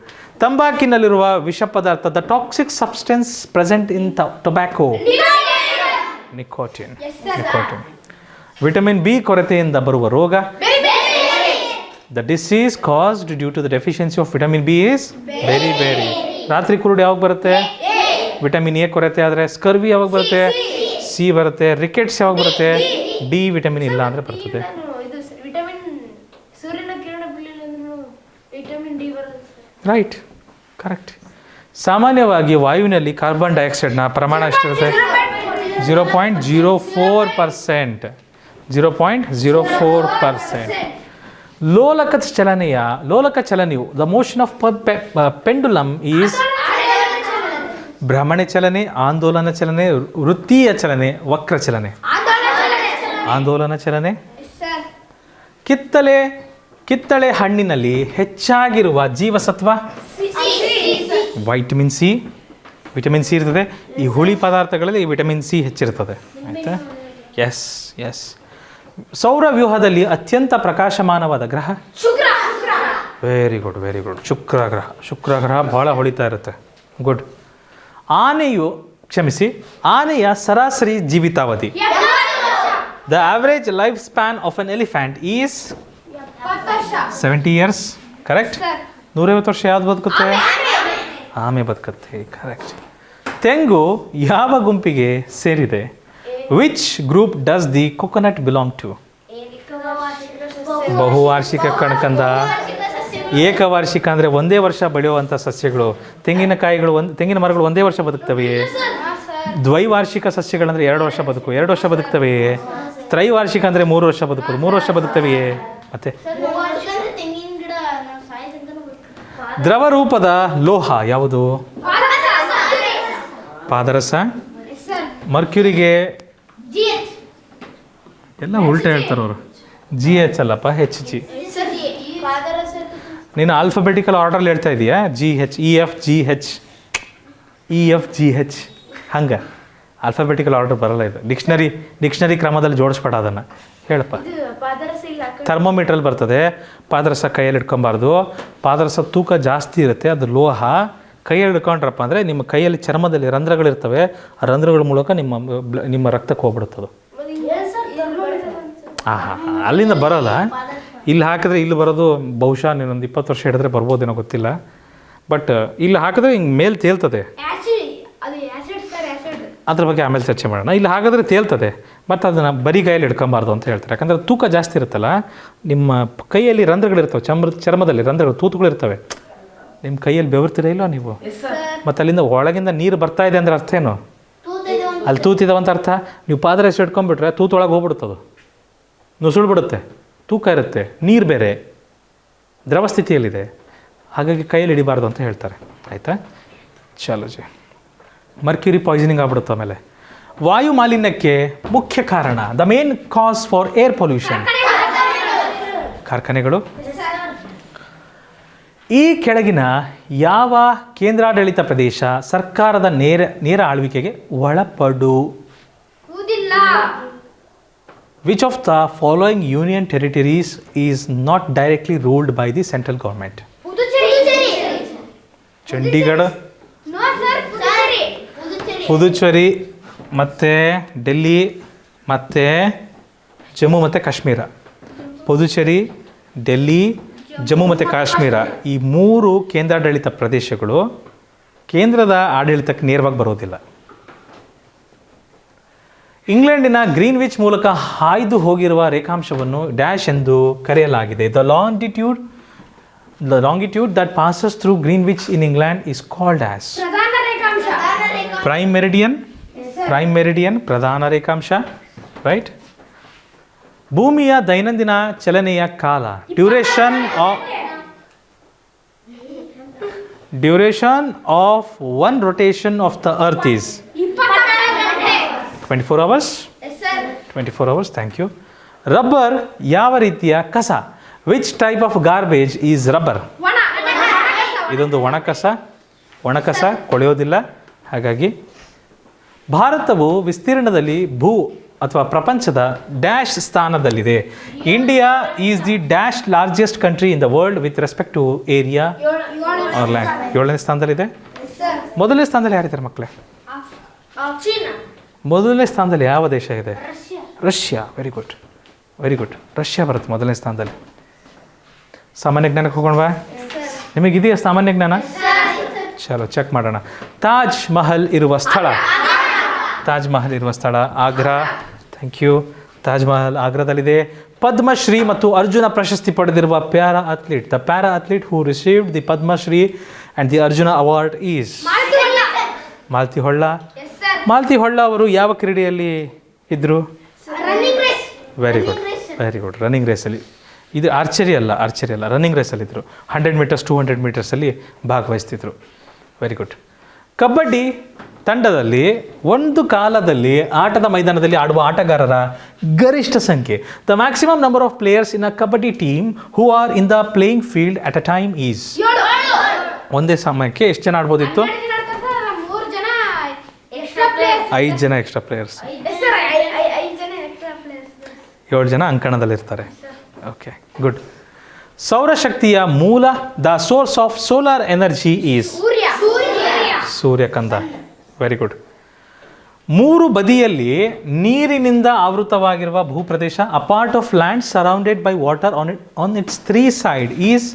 ತಂಬಾಕಿನಲ್ಲಿರುವ ವಿಷ ಪದಾರ್ಥ, the toxic substance present in tobacco? Nicotine. Vitamin B ಕೊರತೆಯಿಂದ ಬರುವ ರೋಗ? The disease caused due to the deficiency of vitamin B is beriberi. ರಾತ್ರಿ ಕುರುಡು ಯಾವಾಗ ಬರುತ್ತೆ? ವಿಟಮಿನ್ ಎ ಕೊರತೆ ಆದರೆ. ಸ್ಕರ್ವಿ ಯಾವಾಗ ಬರುತ್ತೆ? ಸಿ ಬರುತ್ತೆ. ರಿಕೆಟ್ಸ್ ಯಾವಾಗ ಬರುತ್ತೆ? ಡಿ ವಿಟಮಿನ್ ಇಲ್ಲ ಅಂದರೆ ಬರ್ತದೆ. Right, correct. ಸಾಮಾನ್ಯವಾಗಿ ವಾಯುವಿನಲ್ಲಿ ಕಾರ್ಬನ್ ಡೈಆಕ್ಸೈಡ್ನ ಪ್ರಮಾಣ ಎಷ್ಟಿರುತ್ತೆ? 0.04%. 0.04%. ಲೋಲಕ ಚಲನೆಯು the motion of pendulum is ಭ್ರಮಣೆ ಚಲನೆ, ಆಂದೋಲನ ಚಲನೆ, ವೃತ್ತೀಯ ಚಲನೆ, ವಕ್ರ ಚಲನೆ. ಆಂದೋಲನ ಚಲನೆ. ಕಿತ್ತಳೆ ಹಣ್ಣಿನಲ್ಲಿ ಹೆಚ್ಚಾಗಿರುವ ಜೀವಸತ್ವ? ವಿಟಮಿನ್ ಸಿ ಇರ್ತದೆ. ಈ ಹುಳಿ ಪದಾರ್ಥಗಳಲ್ಲಿ ವಿಟಮಿನ್ ಸಿ ಹೆಚ್ಚಿರ್ತದೆ. ಆಯಿತಾ? ಎಸ್. ಸೌರ ವ್ಯೂಹದಲ್ಲಿ ಅತ್ಯಂತ ಪ್ರಕಾಶಮಾನವಾದ ಗ್ರಹ? Very good. ಶುಕ್ರ ಗ್ರಹ ಭಾಳ ಹೊಳಿತಾ ಇರುತ್ತೆ. ಗುಡ್. ಆನೆಯ ಸರಾಸರಿ ಜೀವಿತಾವಧಿ? The average life span of an elephant is 70 years. Correct. 150 ವರ್ಷ ಯಾವ್ದು ಬದುಕುತ್ತೆ? ಆಮೆ ಬದುಕುತ್ತೆ. ಕರೆಕ್ಟ್. ತೆಂಗು ಯಾವ ಗುಂಪಿಗೆ ಸೇರಿದೆ? Which group does the coconut belong to? ಬಹುವಾರ್ಷಿಕ ಕಣಕಂದ. ಏಕವಾರ್ಷಿಕ ಅಂದರೆ ಒಂದೇ ವರ್ಷ ಬೆಳೆಯುವಂಥ ಸಸ್ಯಗಳು. ತೆಂಗಿನ ಮರಗಳು ಒಂದೇ ವರ್ಷ ಬದುಕ್ತವೆಯೇ? ದ್ವೈವಾರ್ಷಿಕ ಸಸ್ಯಗಳಂದರೆ 2 ವರ್ಷ ಬದುಕು, 2 ವರ್ಷ ಬದುಕ್ತವೆಯೇ? ತ್ರೈವಾರ್ಷಿಕ ಅಂದರೆ 3 ವರ್ಷ ಬದುಕು, 3 ವರ್ಷ ಬದುಕ್ತವೆಯೇ? ಮತ್ತೆ ದ್ರವ ರೂಪದ ಲೋಹ ಯಾವುದು? ಪಾದರಸ. ಮರ್ಕ್ಯುರಿಗೆ ಎಲ್ಲ ಉಲ್ಟಾ ಹೇಳ್ತಾರೆ ಅವರು. GH ಅಲ್ಲಪ್ಪ, HG. ನೀನು ಆಲ್ಫಾಬೆಟಿಕಲ್ ಆರ್ಡರ್ಲಿ ಹೇಳ್ತಾ ಇದೀಯಾ? GH, EF GH ಹಂಗೆ ಆಲ್ಫಾಬೆಟಿಕಲ್ ಆರ್ಡರ್ ಬರಲ್ಲ. ಇದು ಡಿಕ್ಷನರಿ ಕ್ರಮದಲ್ಲಿ ಜೋಡಿಸ್ಬೇಡ ಅದನ್ನು. ಹೇಳಪ್ಪ. ಥರ್ಮೋಮೀಟ್ರಲ್ಲಿ ಬರ್ತದೆ. ಪಾದರಸ ಕೈಯಲ್ಲಿ ಇಟ್ಕೊಬಾರ್ದು. ಪಾದರಸ ತೂಕ ಜಾಸ್ತಿ ಇರುತ್ತೆ, ಅದು ಲೋಹ. ಕೈಯಲ್ಲಿ ಹಿಡ್ಕೊಂಡ್ರಪ್ಪ ಅಂದರೆ ನಿಮ್ಮ ಕೈಯಲ್ಲಿ ಚರ್ಮದಲ್ಲಿ ರಂಧ್ರಗಳಿರ್ತವೆ. ಆ ರಂಧ್ರಗಳ ಮೂಲಕ ನಿಮ್ಮ ರಕ್ತಕ್ಕೆ ಹೋಗ್ಬಿಡುತ್ತದು. ಅಲ್ಲಿಂದ ಬರೋಲ್ಲ. ಇಲ್ಲಿ ಹಾಕಿದ್ರೆ ಇಲ್ಲಿ ಬರೋದು ಬಹುಶಃ ನೀನೊಂದು 20 ವರ್ಷ ಹಿಡಿದ್ರೆ ಬರ್ಬೋದೇನೋ ಗೊತ್ತಿಲ್ಲ. ಬಟ್ ಇಲ್ಲಿ ಹಾಕಿದ್ರೆ ಹಿಂಗೆ ಮೇಲೆ ತೇಲ್ತದೆ. ಅದ್ರ ಬಗ್ಗೆ ಆಮೇಲೆ ಚರ್ಚೆ ಮಾಡೋಣ. ಇಲ್ಲಿ ಹಾಗಾದರೆ ತೇಲ್ತದೆ, ಮತ್ತು ಅದನ್ನು ಬರೀ ಕೈಯಲ್ಲಿ ಹಿಡ್ಕೊಬಾರ್ದು ಅಂತ ಹೇಳ್ತಾರೆ. ಯಾಕಂದರೆ ತೂಕ ಜಾಸ್ತಿ ಇರುತ್ತಲ್ಲ, ನಿಮ್ಮ ಕೈಯಲ್ಲಿ ರಂಧ್ರಗಳಿರ್ತವೆ, ಚರ್ಮದಲ್ಲಿ ರಂಧ್ರಗಳು, ತೂತುಗಳಿರ್ತವೆ. ನಿಮ್ಮ ಕೈಯಲ್ಲಿ ಬೆವರ್ತೀರ ಇಲ್ಲೋ ನೀವು? ಮತ್ತು ಅಲ್ಲಿಂದ ಒಳಗಿಂದ ನೀರು ಬರ್ತಾ ಇದೆ ಅಂದರೆ ಅರ್ಥ ಏನು? ಅಲ್ಲಿ ತೂತಿದಾವಂತ ಅರ್ಥ. ನೀವು ಪಾದರ ಹೆಸರು ಇಟ್ಕೊಂಡ್ಬಿಟ್ರೆ ತೂತೊಳಗೆ ಹೋಗ್ಬಿಡುತ್ತದು, ನುಸುಳು ಬಿಡುತ್ತೆ, ತೂಕ ಇರುತ್ತೆ, ನೀರು ಬೇರೆ, ದ್ರವ ಸ್ಥಿತಿಯಲ್ಲಿದೆ, ಹಾಗಾಗಿ ಕೈಯಲ್ಲಿ ಹಿಡಿಬಾರ್ದು ಅಂತ ಹೇಳ್ತಾರೆ. ಆಯಿತಾ? ಚಲೋ ಜಿ. ಮರ್ಕ್ಯೂರಿ ಪಾಯ್ಸನಿಂಗ್ ಆಗ್ಬಿಡುತ್ತೆ. ಆಮೇಲೆ ವಾಯು ಮಾಲಿನ್ಯಕ್ಕೆ ಮುಖ್ಯ ಕಾರಣ, the main cause for air pollution, ಕಾರ್ಖಾನೆಗಳು. ಈ ಕೆಳಗಿನ ಯಾವ ಕೇಂದ್ರಾಡಳಿತ ಪ್ರದೇಶ ಸರ್ಕಾರದ ನೇರ ಆಳ್ವಿಕೆಗೆ ಒಳಪಡುವುದಿಲ್ಲ? Which of the following union territories is not directly ruled by the central government? Chandigarh, Puducherry, ಮತ್ತು ಡೆಲ್ಲಿ, ಮತ್ತು ಜಮ್ಮು ಮತ್ತು ಕಾಶ್ಮೀರ. ಪುದುಚೇರಿ, ಡೆಲ್ಲಿ, ಜಮ್ಮು ಮತ್ತು ಕಾಶ್ಮೀರ ಈ 3 ಕೇಂದ್ರಾಡಳಿತ ಪ್ರದೇಶಗಳು ಕೇಂದ್ರದ ಆಡಳಿತಕ್ಕೆ ನೇರವಾಗಿ ಬರೋದಿಲ್ಲ. ಇಂಗ್ಲೆಂಡಿನ ಗ್ರೀನ್ವಿಚ್ ಮೂಲಕ ಹಾಯ್ದು ಹೋಗಿರುವ ರೇಖಾಂಶವನ್ನು ಡ್ಯಾಶ್ ಎಂದು ಕರೆಯಲಾಗಿದೆ. The longitude that passes through Greenwich in England is called as prime meridian. ಪ್ರಧಾನ ರೇಖಾಂಶ, ರೈಟ್. ಭೂಮಿಯ ದೈನಂದಿನ ಚಲನೆಯ ಕಾಲ, duration of one rotation of the earth is 24 hours. 24 hours, thank you. Rubber ಯಾವ ರೀತಿಯ ಕಸ? Which type of garbage is rubber? ಇದೊಂದು ಒಣಕಸ, ಕೊಳೆಯೋದಿಲ್ಲ. ಹಾಗಾಗಿ ಭಾರತವು ವಿಸ್ತೀರ್ಣದಲ್ಲಿ ಅಥವಾ ಪ್ರಪಂಚದ ಡ್ಯಾಶ್ ಸ್ಥಾನದಲ್ಲಿದೆ. India is the dash largest country in the world with respect to area or land. 7ನೇ ಸ್ಥಾನದಲ್ಲಿದೆ. ಮೊದಲನೇ ಸ್ಥಾನದಲ್ಲಿ ಯಾರಿದ್ದಾರೆ ಮಕ್ಕಳೇ? ಮೊದಲನೇ ಸ್ಥಾನದಲ್ಲಿ ಯಾವ ದೇಶ ಇದೆ? ರಷ್ಯಾ. Very good. ರಷ್ಯಾ ಬರುತ್ತೆ ಮೊದಲನೇ ಸ್ಥಾನದಲ್ಲಿ. ಸಾಮಾನ್ಯ ಜ್ಞಾನಕ್ಕೆ ಹೋಗೋಣವಾ? ನಿಮಗಿದೆಯಾ ಸಾಮಾನ್ಯ ಜ್ಞಾನ? ಚಲೋ ಚೆಕ್ ಮಾಡೋಣ. ತಾಜ್ ಮಹಲ್ ಇರುವ ಸ್ಥಳ ಆಗ್ರಾ. Thank you. ತಾಜ್ ಮಹಲ್ ಆಗ್ರಾದಲ್ಲಿದೆ. ಪದ್ಮಶ್ರೀ ಮತ್ತು ಅರ್ಜುನ ಪ್ರಶಸ್ತಿ ಪಡೆದಿರುವ para athlete who received the Padmashri and the Arjuna award is Malathi Holla ಅವರು ಯಾವ ಕ್ರೀಡೆಯಲ್ಲಿ ಇದ್ದರು? Very good. ರನ್ನಿಂಗ್ ರೇಸಲ್ಲಿ. ಇದು ಆರ್ಚರಿ ಅಲ್ಲ, ರನ್ನಿಂಗ್ ರೇಸಲ್ಲಿದ್ದರು. 100 ಮೀಟರ್ಸ್ 200 ಮೀಟರ್ಸಲ್ಲಿ ಭಾಗವಹಿಸ್ತಿದ್ರು. Very good. ಕಬಡ್ಡಿ ತಂಡದಲ್ಲಿ ಒಂದು ಕಾಲದಲ್ಲಿ ಆಟದ ಮೈದಾನದಲ್ಲಿ ಆಡುವ ಆಟಗಾರರ ಗರಿಷ್ಠ ಸಂಖ್ಯೆ, the maximum number of players in a kabaddi team who are in the playing field at a time is? ಒಂದೇ ಸಮಯಕ್ಕೆ ಎಷ್ಟು ಜನ ಆಡ್ಬೋದಿತ್ತು? 5 ಜನ ಎಕ್ಸ್ಟ್ರಾ ಪ್ಲೇಯರ್ಸ್. 7 ಜನ ಅಂಕಣದಲ್ಲಿರ್ತಾರೆ. Okay, good. ಸೌರಶಕ್ತಿಯ ಮೂಲ, the source of solar energy is? ಸೂರ್ಯಕಂದ. Very good. 3 ಬದಿಯಲ್ಲಿ ನೀರಿನಿಂದ ಆವೃತವಾಗಿರುವ ಭೂಪ್ರದೇಶ, a part of land surrounded by water on its 3 side is?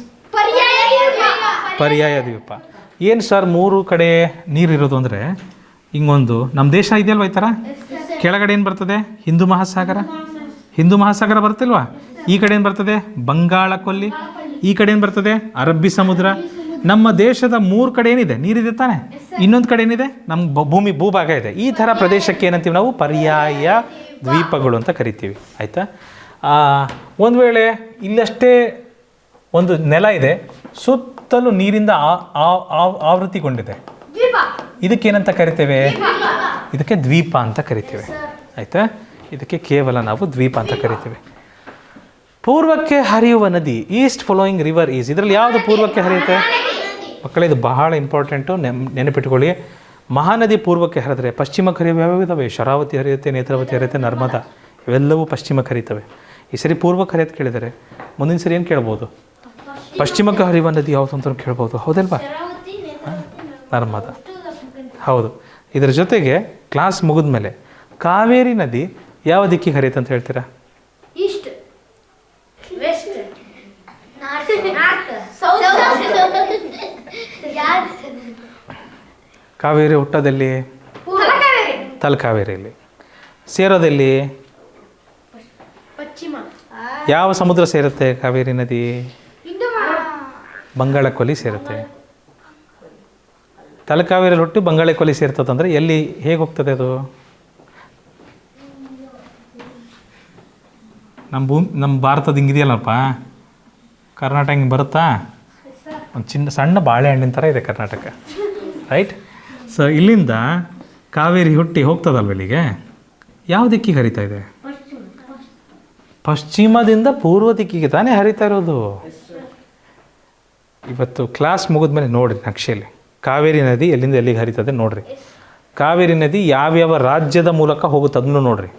ಪರ್ಯಾಯ ದ್ವೀಪ. ಏನು ಸರ್ 3 ಕಡೆ ನೀರಿರೋದು ಅಂದರೆ, ಹಿಂಗೊಂದು ನಮ್ಮ ದೇಶ ಇದೆಯಲ್ವ ಈ ಥರ, ಕೆಳಗಡೆ ಏನು ಬರ್ತದೆ? ಹಿಂದೂ ಮಹಾಸಾಗರ ಬರುತ್ತಿಲ್ವಾ? ಈ ಕಡೆ ಏನು ಬರ್ತದೆ? ಬಂಗಾಳ ಕೊಲ್ಲಿ. ಈ ಕಡೆ ಏನು ಬರ್ತದೆ? ಅರಬ್ಬಿ ಸಮುದ್ರ. ನಮ್ಮ ದೇಶದ 3 ಕಡೆ ಏನಿದೆ? ನೀರಿದೆ ತಾನೆ. ಇನ್ನೊಂದು ಕಡೆ ಏನಿದೆ? ನಮ್ಮ ಭೂಭಾಗ ಇದೆ. ಈ ಥರ ಪ್ರದೇಶಕ್ಕೆ ಏನಂತೀವಿ ನಾವು? ಪರ್ಯಾಯ ದ್ವೀಪಗಳು ಅಂತ ಕರಿತೀವಿ. ಆಯಿತಾ? ಒಂದು ವೇಳೆ ಇಲ್ಲಷ್ಟೇ ಒಂದು ನೆಲ ಇದೆ, ಸುತ್ತಲೂ ನೀರಿಂದ ಆವೃತ್ತಿಗೊಂಡಿದೆ, ಇದಕ್ಕೇನಂತ ಕರಿತೇವೆ? ಇದಕ್ಕೆ ದ್ವೀಪ ಅಂತ ಕರಿತೇವೆ. ಆಯಿತಾ? ಇದಕ್ಕೆ ಕೇವಲ ನಾವು ದ್ವೀಪ ಅಂತ ಕರಿತೀವಿ. ಪೂರ್ವಕ್ಕೆ ಹರಿಯುವ ನದಿ, ಈಸ್ಟ್ ಫ್ಲೋಯಿಂಗ್ ರಿವರ್ ಈಸ್? ಇದರಲ್ಲಿ ಯಾವುದು ಪೂರ್ವಕ್ಕೆ ಹರಿಯುತ್ತೆ ಮಕ್ಕಳೇ? ಇದು ಬಹಳ ಇಂಪಾರ್ಟೆಂಟು, ನೆನಪಿಟ್ಕೊಳ್ಳಿ. ಮಹಾನದಿ ಪೂರ್ವಕ್ಕೆ ಹರಿದ್ರೆ ಪಶ್ಚಿಮಕ್ಕೆ ಹರಿಯುವ ಯಾವ್ಯಾವ ಇದ್ದಾವೆ? ಶರಾವತಿ ಹರಿಯುತ್ತೆ, ನೇತ್ರಾವತಿ ಹರಿಯುತ್ತೆ, ನರ್ಮದಾ, ಇವೆಲ್ಲವೂ ಪಶ್ಚಿಮಕ್ಕೆ ಹರಿಯುತ್ತವೆ. ಈ ಸರಿ ಪೂರ್ವಕ್ಕೆ ಹರಿಯೋದು ಕೇಳಿದರೆ ಮುಂದಿನ ಸರಿ ಏನು ಕೇಳ್ಬೋದು? ಪಶ್ಚಿಮಕ್ಕೆ ಹರಿಯುವ ನದಿ ಯಾವುದು ಅಂತ ಕೇಳ್ಬೋದು, ಹೌದಲ್ವಾ? ನರ್ಮದಾ. ಹೌದು. ಇದರ ಜೊತೆಗೆ ಕ್ಲಾಸ್ ಮುಗಿದ ಮೇಲೆ ಕಾವೇರಿ ನದಿ ಯಾವ ದಿಕ್ಕಿಗೆ ಹರಿಯುತ್ತೆ ಅಂತ ಹೇಳ್ತೀರಾ? ಈಸ್ಟ್, ವೆಸ್ಟ್, ಕಾವೇರಿ ಹುಟ್ಟೋದಲ್ಲಿ ತಲಕಾವೇರಿಯಲ್ಲಿ, ಸೇರೋದಲ್ಲಿ ಪಶ್ಚಿಮ. ಯಾವ ಸಮುದ್ರ ಸೇರುತ್ತೆ ಕಾವೇರಿ ನದಿ? ಬಂಗಾಳ ಕೊಲ್ಲಿ ಸೇರುತ್ತೆ. ತಲಕಾವೇರಿಯಲ್ಲಿ ಹುಟ್ಟು ಬಂಗಾಳ ಕೊಲ್ಲಿ ಸೇರ್ತದಂದರೆ ಎಲ್ಲಿ, ಹೇಗೆ ಹೋಗ್ತದೆ ಅದು? ನಮ್ಮ ಭಾರತದ ಹಿಂಗಿದೆಯಲ್ಲಪ್ಪ, ಕರ್ನಾಟಕ ಹಿಂಗೆ ಬರುತ್ತಾ? ಒಂದು ಸಣ್ಣ ಬಾಳೆಹಣ್ಣಿನ ಥರ ಇದೆ ಕರ್ನಾಟಕ, ರೈಟ್? ಸೊ ಇಲ್ಲಿಂದ ಕಾವೇರಿ ಹುಟ್ಟಿ ಹೋಗ್ತದಲ್ವ ಇಲ್ಲಿಗೆ, ಯಾವ ದಿಕ್ಕಿಗೆ ಹರಿತಾ ಇದೆ? ಪಶ್ಚಿಮದಿಂದ ಪೂರ್ವ ದಿಕ್ಕಿಗೆ ತಾನೇ ಹರಿತಾ ಇರೋದು. ಇವತ್ತು ಕ್ಲಾಸ್ ಮುಗಿದ್ಮೇಲೆ ನೋಡಿರಿ ನಕ್ಷೆಯಲ್ಲಿ ಕಾವೇರಿ ನದಿ ಎಲ್ಲಿಂದ ಎಲ್ಲಿಗೆ ಹರಿತದೆ ನೋಡಿರಿ. ಕಾವೇರಿ ನದಿ ಯಾವ್ಯಾವ ರಾಜ್ಯದ ಮೂಲಕ ಹೋಗುತ್ತೆ ಅದನ್ನು ನೋಡಿರಿ.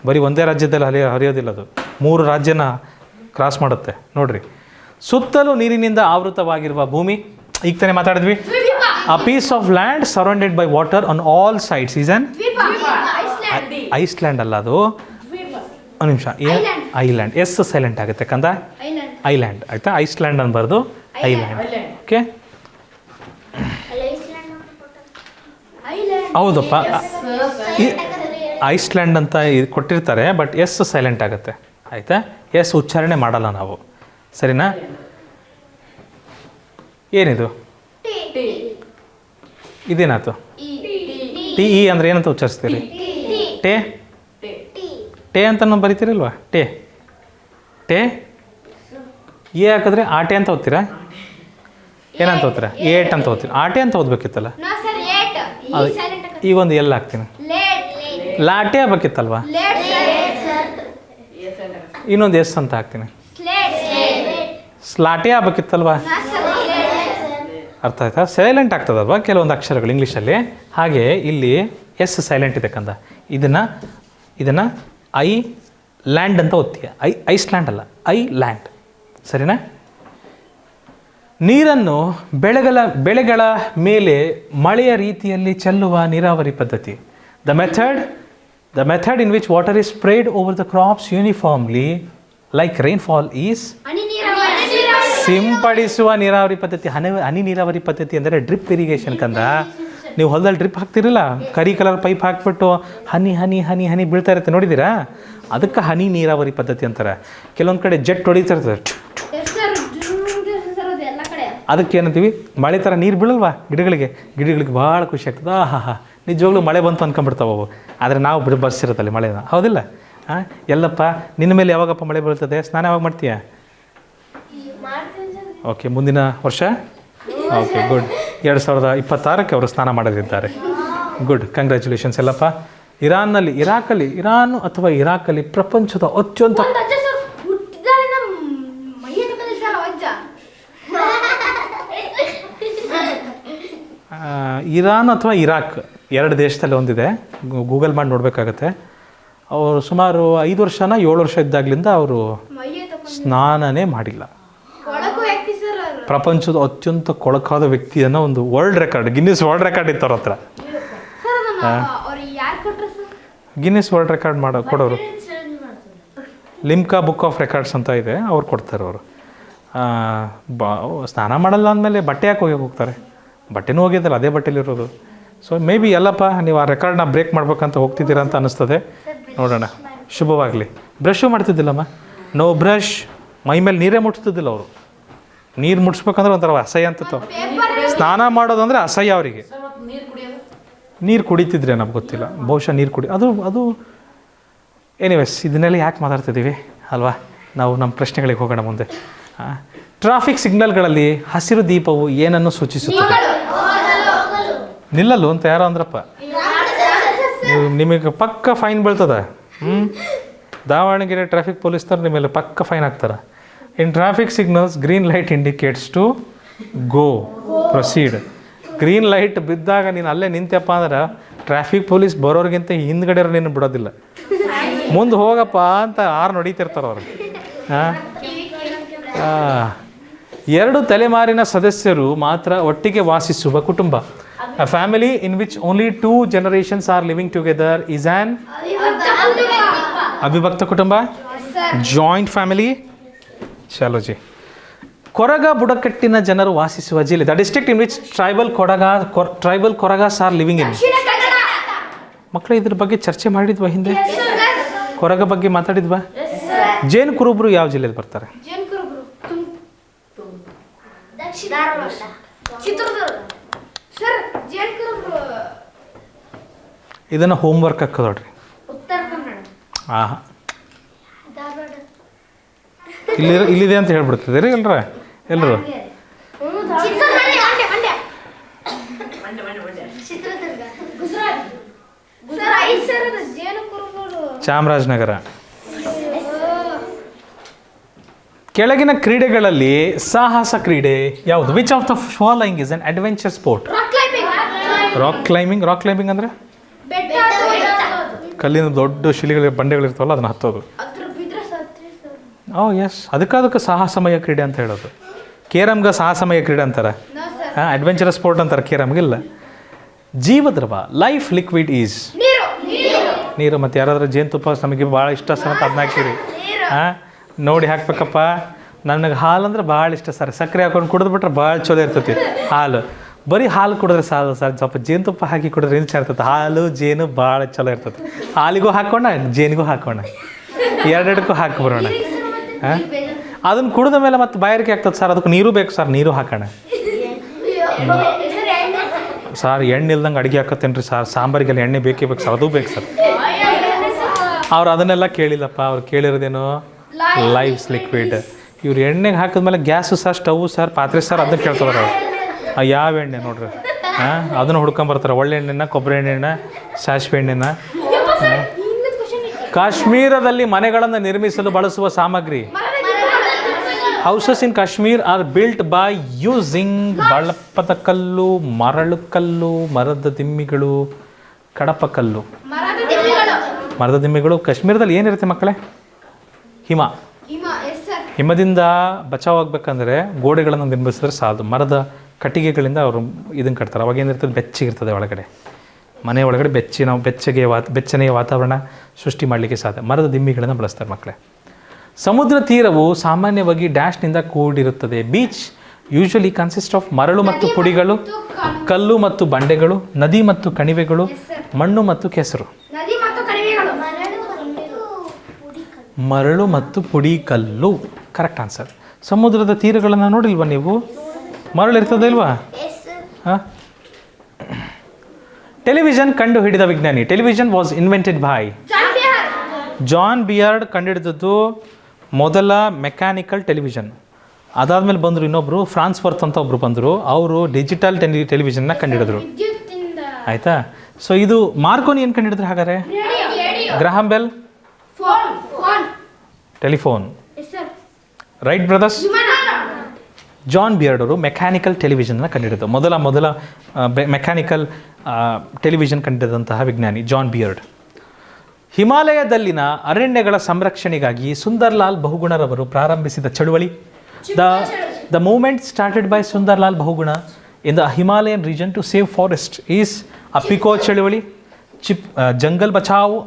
ಬರೀ ಒಂದೇ ರಾಜ್ಯದಲ್ಲಿ ಹರಿಯೋದಿಲ್ಲ, ಅದು 3 ರಾಜ್ಯನ ಕ್ರಾಸ್ ಮಾಡುತ್ತೆ ನೋಡಿರಿ. ಸುತ್ತಲೂ ನೀರಿನಿಂದ ಆವೃತವಾಗಿರುವ ಭೂಮಿ, ಈಗ ತಾನೇ ಮಾತಾಡಿದ್ವಿ. A piece of land surrounded by water on all sides is an Iceland. ಅಲ್ಲ, ಅದು ಒಂದು ನಿಮಿಷ, ಐಲ್ಯಾಂಡ್. ಎಸ್ ಸೈಲೆಂಟ್ ಆಗುತ್ತೆ ಕಂದ, ಐಲ್ಯಾಂಡ್ ಆಯಿತಾ? ಐಸ್ಲ್ಯಾಂಡ್ ಅನ್ಬಾರ್ದು, ಐಲ್ಯಾಂಡ್. ಓಕೆ, ಹೌದಪ್ಪ, ಐಸ್ಲ್ಯಾಂಡ್ ಅಂತ ಕೊಟ್ಟಿರ್ತಾರೆ, ಬಟ್ ಎಸ್ ಸೈಲೆಂಟ್ ಆಗುತ್ತೆ ಆಯಿತಾ? ಎಸ್ ಉಚ್ಚಾರಣೆ ಮಾಡಲ್ಲ ನಾವು, ಸರಿನಾ? ಏನಿದು? ಇದೇನಾಯ್ತು? ಟಿ ಇ ಅಂದರೆ ಏನಂತ ಉಚ್ಚರಿಸ್ತೀರಿ? ಟೇ ಟೇ ಅಂತ ನಾವು ಬರಿತೀರಲ್ವಾ? ಟೇ ಎ ಹಾಕಿದ್ರೆ ಆಟೆ ಅಂತ ಓದ್ತೀರಾ? ಏನಂತ ಓದ್ತೀರಾ? ಏಟ್ ಅಂತ ಓದ್ತೀರಾ? ಆಟೆ ಅಂತ ಓದ್ಬೇಕಿತ್ತಲ್ಲ. ಅದು ಈಗ ಒಂದು ಎಲ್ಲಿ ಹಾಕ್ತೀನಿ, ಲಾಟೆ ಆಗ್ಬೇಕಿತ್ತಲ್ವಾ? ಇನ್ನೊಂದು ಎಸ್ ಅಂತ ಹಾಕ್ತೀನಿ, ಸ್ಲಾಟೆ ಆಗ್ಬೇಕಿತ್ತಲ್ವಾ? ಅರ್ಥ ಆಯ್ತಾ? ಸೈಲೆಂಟ್ ಆಗ್ತದಲ್ವಾ ಕೆಲವೊಂದು ಅಕ್ಷರಗಳು ಇಂಗ್ಲೀಷಲ್ಲಿ, ಹಾಗೆ ಇಲ್ಲಿ ಎಸ್ ಸೈಲೆಂಟ್ ಇದೆ ಕಂದ. ಇದನ್ನು ಐ ಲ್ಯಾಂಡ್ ಅಂತ ಓದ್ತೀಯ, ಐಸ್ಲ್ಯಾಂಡ್ ಅಲ್ಲ, ಐ ಲ್ಯಾಂಡ್, ಸರಿನಾ? ನೀರನ್ನು ಬೆಳೆಗಳ ಮೇಲೆ ಮಳೆಯ ರೀತಿಯಲ್ಲಿ ಚೆಲ್ಲುವ ನೀರಾವರಿ ಪದ್ಧತಿ. The method in which water is spread over the crops uniformly like rainfall is ಸಿಂಪಡಿಸುವ ನೀರಾವರಿ ಪದ್ಧತಿ. ಹನಿ ನೀರಾವರಿ ಪದ್ಧತಿ ಅಂದರೆ ಡ್ರಿಪ್ ಇರಿಗೇಷನ್ ಕಂದ. ನೀವು ಹೊಲದಲ್ಲಿ ಡ್ರಿಪ್ ಹಾಕ್ತಿರಲ್ಲ, ಕರಿ ಕಲರ್ ಪೈಪ್ ಹಾಕ್ಬಿಟ್ಟು ಹನಿ ಹನಿ ಹನಿ ಹನಿ ಬೀಳ್ತಾ ಇರುತ್ತೆ, ನೋಡಿದ್ದೀರಾ? ಅದಕ್ಕೆ ಹನಿ ನೀರಾವರಿ ಪದ್ಧತಿ ಅಂತಾರೆ. ಕೆಲವೊಂದು ಕಡೆ ಜೆಟ್ ಹೊಡಿತಾ ಇರ್ತದೆ, ಅದಕ್ಕೆ ಏನಂತೀವಿ? ಮಳೆ ಥರ ನೀರು ಬೀಳಲ್ವಾ ಗಿಡಗಳಿಗೆ ಭಾಳ ಖುಷಿ ಆಗ್ತದೆ. ಹಾ ನಿಜವಾಗ್ಲೂ ಮಳೆ ಬಂತು ಅಂದ್ಕೊಂಡ್ಬಿಡ್ತಾವೆ ಅವು. ಆದರೆ ನಾವು ಬರ್ಸಿರುತ್ತಲ್ಲಿ ಮಳೆನ, ಹೌದಿಲ್ಲ? ಎಲ್ಲಪ್ಪ ನಿನ್ನ ಮೇಲೆ ಯಾವಾಗಪ್ಪ ಮಳೆ ಬೀಳ್ತದೆ? ಸ್ನಾನ ಯಾವಾಗ ಮಾಡ್ತೀಯ? ಓಕೆ, ಮುಂದಿನ ವರ್ಷ. Okay, good. 2026ಕ್ಕೆ ಅವರು ಸ್ನಾನ ಮಾಡಲಿದ್ದಾರೆ. ಗುಡ್, ಕಂಗ್ರ್ಯಾಚುಲೇಷನ್ಸ್ ಎಲ್ಲಪ್ಪ. ಇರಾನ್ ಅಥವಾ ಇರಾಕಲ್ಲಿ ಪ್ರಪಂಚದ ಅತ್ಯಂತ ಇರಾನ್ ಅಥವಾ ಇರಾಕ್ 2 ದೇಶದಲ್ಲಿ ಒಂದಿದೆ, ಗೂಗಲ್ ಮಾಡಿ ನೋಡಬೇಕಾಗತ್ತೆ. ಅವರು ಸುಮಾರು 5 ವರ್ಷನ 7 ವರ್ಷ ಇದ್ದಾಗಲಿಂದ ಅವರು ಸ್ನಾನನೇ ಮಾಡಿಲ್ಲ. ಪ್ರಪಂಚದ ಅತ್ಯಂತ ಕೊಳಕಾದ ವ್ಯಕ್ತಿಯನ್ನು ಒಂದು ಗಿನ್ನಿಸ್ ವರ್ಲ್ಡ್ ರೆಕಾರ್ಡ್ ಇತ್ತು ಅವ್ರ ಹತ್ರ. ಗಿನ್ನಿಸ್ ವರ್ಲ್ಡ್ ರೆಕಾರ್ಡ್ ಕೊಡೋರು ಲಿಮ್ಕಾ ಬುಕ್ ಆಫ್ ರೆಕಾರ್ಡ್ಸ್ ಅಂತ ಇದೆ, ಅವ್ರು ಕೊಡ್ತಾರೆ. ಅವರು ಸ್ನಾನ ಮಾಡಲ್ಲ ಅಂದಮೇಲೆ ಬಟ್ಟೆ ಯಾಕೆ ಹೋಗ್ತಾರೆ? ಬಟ್ಟೆನೂ ಹೋಗಿದ್ದಲ್ಲ, ಅದೇ ಬಟ್ಟೆಲಿರೋದು. ಸೊ ಮೇ ಬಿ ಎಲ್ಲಪ್ಪ ನೀವು ಆ ರೆಕಾರ್ಡ್ನ ಬ್ರೇಕ್ ಮಾಡ್ಬೇಕಂತ ಹೋಗ್ತಿದ್ದೀರಾ ಅಂತ ಅನ್ನಿಸ್ತದೆ. ನೋಡೋಣ, ಶುಭವಾಗಲಿ. ಬ್ರಷು ಮಾಡ್ತಿದ್ದಿಲ್ಲಮ್ಮ, ನೋ ಬ್ರಷ್. ಮೈ ಮೇಲೆ ನೀರೇ ಮುಟ್ತಿದ್ದಿಲ್ಲ ಅವರು. ನೀರು ಮುಟ್ಸ್ಬೇಕಂದ್ರೆ ಒಂಥರ ಅಸಹ್ಯ ಅಂತಿತ್ತು. ಸ್ನಾನ ಮಾಡೋದಂದರೆ ಅಸಹ್ಯ ಅವರಿಗೆ. ನೀರು ಕುಡಿತಿದ್ರೆ ನಮ್ಗೆ ಗೊತ್ತಿಲ್ಲ, ಬಹುಶಃ ನೀರು ಅದು ಎನಿವೇಸ್, ಇದನ್ನೆಲ್ಲ ಯಾಕೆ ಮಾತಾಡ್ತಿದ್ದೀವಿ ಅಲ್ವಾ? ನಾವು ನಮ್ಮ ಪ್ರಶ್ನೆಗಳಿಗೆ ಹೋಗೋಣ ಮುಂದೆ. ಟ್ರಾಫಿಕ್ ಸಿಗ್ನಲ್ಗಳಲ್ಲಿ ಹಸಿರು ದೀಪವು ಏನನ್ನು ಸೂಚಿಸುತ್ತದೆ? ನಿಲ್ಲಲು ಅಂತ ಯಾರೋ ಅಂದ್ರಪ್ಪ. ನಿಮಗೆ ಪಕ್ಕ ಫೈನ್ ಬೀಳ್ತದೆ. ದಾವಣಗೆರೆ ಟ್ರಾಫಿಕ್ ಪೊಲೀಸ್ನವ್ರು ನಿಮ್ಮ ಮೇಲೆ ಪಕ್ಕ ಫೈನ್ ಹಾಕ್ತಾರೆ. In traffic signals green light indicates to go, proceed. Green light ಬಿದ್ದಾಗ ನೀನು ಅಲ್ಲೇ ನಿಂತಪ್ಪ ಅಂದ್ರೆ ಟ್ರಾಫಿಕ್ ಪೊಲೀಸ್ ಬರೋರಿಗಿಂತ ಹಿಂದ್ಗಡೆ ನೀನು ಬಿಡೋದಿಲ್ಲ. ಮುಂದೆ ಹೋಗಪ್ಪ ಅಂತ ಹೊಡಿತಿರ್ತಾರೆ ಅವರು. 2 ತಲೆಮಾರಿನ ಸದಸ್ಯರು ಮಾತ್ರ ಒಟ್ಟಿಗೆ ವಾಸಿಸುವ ಕುಟುಂಬ. A family in which only 2 generations are living together is an ಅವಿಭಕ್ತ ಕುಟುಂಬ, ಜಾಯಿಂಟ್ ಫ್ಯಾಮಿಲಿ. ಚಲೋ ಜಿ. ಕೊರಗ ಬುಡಕಟ್ಟಿನ ಜನರು ವಾಸಿಸುವ ಜಿಲ್ಲೆ. The district in which tribal Koragas are living in. ಮಕ್ಕಳು ಇದ್ರ ಬಗ್ಗೆ ಚರ್ಚೆ ಮಾಡಿದ್ವಾ ಹಿಂದೆ? ಕೊರಗ ಬಗ್ಗೆ ಮಾತಾಡಿದ್ವಾ? ಜೇನು ಕುರುಬರು ಯಾವ ಜಿಲ್ಲೆಯಲ್ಲಿ ಬರ್ತಾರೆ? ಇದನ್ನು ಹೋಮ್ವರ್ಕ್ ಹಾಕೋದ್ರಿ. ಇಲ್ಲಿದೆ ಅಂತ ಹೇಳ್ಬಿಡ್ತಿದ್ದೀರಿ ಎಲ್ಲರೂ ಚಾಮರಾಜನಗರ. ಕೆಳಗಿನ ಕ್ರೀಡೆಗಳಲ್ಲಿ ಸಾಹಸ ಕ್ರೀಡೆ ಯಾವುದು? Which of the following is an adventure sport? Rock climbing ಅಂದರೆ ಕಲ್ಲಿನ ದೊಡ್ಡ ಶಿಲೆಗಳು ಬಂಡೆಗಳಿರ್ತಾವಲ್ಲ ಅದನ್ನ ಹತ್ತೋದು. ಎಸ್, ಅದಕ್ಕೆ ಸಾಹಸಮಯ ಕ್ರೀಡೆ ಅಂತ ಹೇಳೋದು. ಕೇರಮ್ಗೆ ಸಾಹಸಮಯ ಕ್ರೀಡೆ ಅಂತಾರೆ, ಅಡ್ವೆಂಚರಸ್ ಸ್ಪೋರ್ಟ್ ಅಂತಾರೆ, ಕೇರಮ್ಗಿಲ್ಲ. ಜೀವದ್ರವ ಲೈಫ್ ಲಿಕ್ವಿಡ್ ಈಸ್ ನೀರು. ಮತ್ತು ಯಾರಾದರೂ ಜೇನುತುಪ್ಪ ನಮಗೆ ಭಾಳ ಇಷ್ಟ ಸರ್ ಅಂತ ಅದನ್ನ ಹಾಕಿರಿ. ನೋಡಿ ಹಾಕ್ಬೇಕಪ್ಪ. ನನಗೆ ಹಾಲು ಅಂದ್ರೆ ಭಾಳ ಇಷ್ಟ ಸರ್, ಸಕ್ಕರೆ ಹಾಕೊಂಡು ಕುಡಿದ್ಬಿಟ್ರೆ ಭಾಳ ಚಲೋ ಇರ್ತೈತಿ ಹಾಲು. ಬರೀ ಹಾಲು ಕುಡಿದ್ರೆ ಸಾಲ ಸರ್, ಸ್ವಲ್ಪ ಜೇನುತುಪ್ಪ ಹಾಕಿ ಕುಡಿದ್ರೆ ಏನು ಚೆನ್ನಾಗಿ ಇರ್ತೈತೆ. ಹಾಲು ಜೇನು ಭಾಳ ಚಲೋ ಇರ್ತೈತೆ. ಹಾಲಿಗೂ ಹಾಕೋಣ, ಜೇನಿಗೂ ಹಾಕೋಣ, ಎರಡೆರಡಕ್ಕೂ ಹಾಕಿಬರೋಣ. ಅದನ್ನು ಕುಡಿದ ಮೇಲೆ ಮತ್ತೆ ಬಾಯಾರಿಕೆ ಆಗ್ತದೆ ಸರ್, ಅದಕ್ಕೆ ನೀರು ಬೇಕು ಸರ್, ನೀರು ಹಾಕೋಣ. ಸರ್ ಎಣ್ಣೆ ಇಲ್ದಂಗೆ ಅಡುಗೆ ಹಾಕತ್ತೇನೆ ರೀ ಸರ್, ಸಾಂಬಾರಿಗೆಲ್ಲ ಎಣ್ಣೆ ಬೇಕೇ ಬೇಕು ಸರ್, ಅದು ಬೇಕು ಸರ್. ಅವ್ರು ಅದನ್ನೆಲ್ಲ ಕೇಳಿಲ್ಲಪ್ಪ, ಅವ್ರು ಕೇಳಿರೋದೇನು ಲೈಫ್ಸ್ ಲಿಕ್ವಿಡ್. ಇವ್ರು ಎಣ್ಣೆಗೆ ಹಾಕಿದ್ಮೇಲೆ ಗ್ಯಾಸು ಸರ್, ಸ್ಟವ್ ಸರ್, ಪಾತ್ರೆ ಸರ್ ಅದನ್ನ ಕೇಳ್ತಾರೆ ಅವ್ರು. ಯಾವ ಎಣ್ಣೆ ನೋಡ್ರಿ, ಅದನ್ನು ಹುಡ್ಕೊಂಬರ್ತಾರೆ. ಒಳ್ಳೆ ಎಣ್ಣೆನ, ಕೊಬ್ಬರಿ ಎಣ್ಣೆನ, ಸಾಸಿವೆ ಎಣ್ಣೆನ. ಕಾಶ್ಮೀರದಲ್ಲಿ ಮನೆಗಳನ್ನು ನಿರ್ಮಿಸಲು ಬಳಸುವ ಸಾಮಗ್ರಿ. Houses in Kashmir are built by using ಬಳಪದ ಕಲ್ಲು, ಮರಳು ಕಲ್ಲು, ಮರದ ದಿಮ್ಮಿಗಳು, ಕಡಪ ಕಲ್ಲು. ಮರದ ದಿಮ್ಮಿಗಳು. ಕಾಶ್ಮೀರದಲ್ಲಿ ಏನಿರುತ್ತೆ ಮಕ್ಕಳೇ? ಹಿಮ. ಹಿಮದಿಂದ ಬಚಾವ್ ಆಗ್ಬೇಕಂದ್ರೆ ಗೋಡೆಗಳನ್ನು ನಿರ್ಮಿಸಿದ್ರೆ ಸಾಲದು. ಮರದ ಕಟ್ಟಿಗೆಗಳಿಂದ ಅವರು ಇದನ್ನು ಕಟ್ತಾರೆ. ಅವಾಗ ಏನಿರ್ತದೆ, ಬೆಚ್ಚಗಿರ್ತದೆ ಒಳಗಡೆ. ಮನೆ ಒಳಗಡೆ ಬೆಚ್ಚನೆಯ ವಾತಾವರಣ ಸೃಷ್ಟಿ ಮಾಡಲಿಕ್ಕೆ ಸಾಧ್ಯ. ಮರದ ದಿಮ್ಮಿಗಳನ್ನು ಬಳಸ್ತಾರೆ ಮಕ್ಕಳೇ. ಸಮುದ್ರ ತೀರವು ಸಾಮಾನ್ಯವಾಗಿ ಡ್ಯಾಶ್ನಿಂದ ಕೂಡಿರುತ್ತದೆ. ಬೀಚ್ ಯೂಶುವಲಿ ಕನ್ಸಿಸ್ಟ್ ಆಫ್ ಮರಳು ಮತ್ತು ಪುಡಿಗಳು, ಕಲ್ಲು ಮತ್ತು ಬಂಡೆಗಳು, ನದಿ ಮತ್ತು ಕಣಿವೆಗಳು, ಮಣ್ಣು ಮತ್ತು ಕೆಸರು. ಮರಳು ಮತ್ತು ಪುಡಿ ಕಲ್ಲು ಕರೆಕ್ಟ್ ಆನ್ಸರ್. ಸಮುದ್ರದ ತೀರಗಳನ್ನು ನೋಡಿಲ್ವಾ ನೀವು? ಮರಳು ಇರ್ತದೆ ಇಲ್ವಾ? ಹಾಂ. ಟೆಲಿವಿಷನ್ ಕಂಡು ಹಿಡಿದ ವಿಜ್ಞಾನಿ. Television was invented by John Baird. ಕಂಡುಹಿಡಿದದ್ದು ಮೊದಲ ಮೆಕ್ಯಾನಿಕಲ್ ಟೆಲಿವಿಷನ್. ಅದಾದಮೇಲೆ ಬಂದರು ಇನ್ನೊಬ್ಬರು, ಫ್ರಾನ್ಸ್ ವರ್ತ್ ಅಂತ ಒಬ್ಬರು ಬಂದರು. ಅವರು ಡಿಜಿಟಲ್ ಟೆಲಿವಿಷನ್ನ ಕಂಡುಹಿಡಿದ್ರು. ಆಯಿತಾ? ಸೊ ಇದು ಮಾರ್ಕೋನಿ ಏನು ಕಂಡುಹಿಡಿದ್ರು ಹಾಗಾದ್ರೆ? Graham Bell telephone. Wright brothers. John Baird ಅವರು ಮೆಕ್ಯಾನಿಕಲ್ ಟೆಲಿವಿಷನ್ನ ಕಂಡುಹಿಡಿದು ಮೊದಲ ಮೆಕ್ಯಾನಿಕಲ್ ಟೆಲಿವಿಷನ್ ಕಂಡುಹಿಡಿದಂತಹ ವಿಜ್ಞಾನಿ ಜಾನ್ ಬಿಯರ್ಡ್. ಹಿಮಾಲಯದಲ್ಲಿನ ಅರಣ್ಯಗಳ ಸಂರಕ್ಷಣೆಗಾಗಿ ಸುಂದರ್ಲಾಲ್ ಬಹುಗುಣರವರು ಪ್ರಾರಂಭಿಸಿದ ಚಳುವಳಿ. The movement started by Sundarlal Bahuguna in the Himalayan region to save forest is Appiko ಚಳುವಳಿ, ಜಂಗಲ್ ಬಚಾವ್,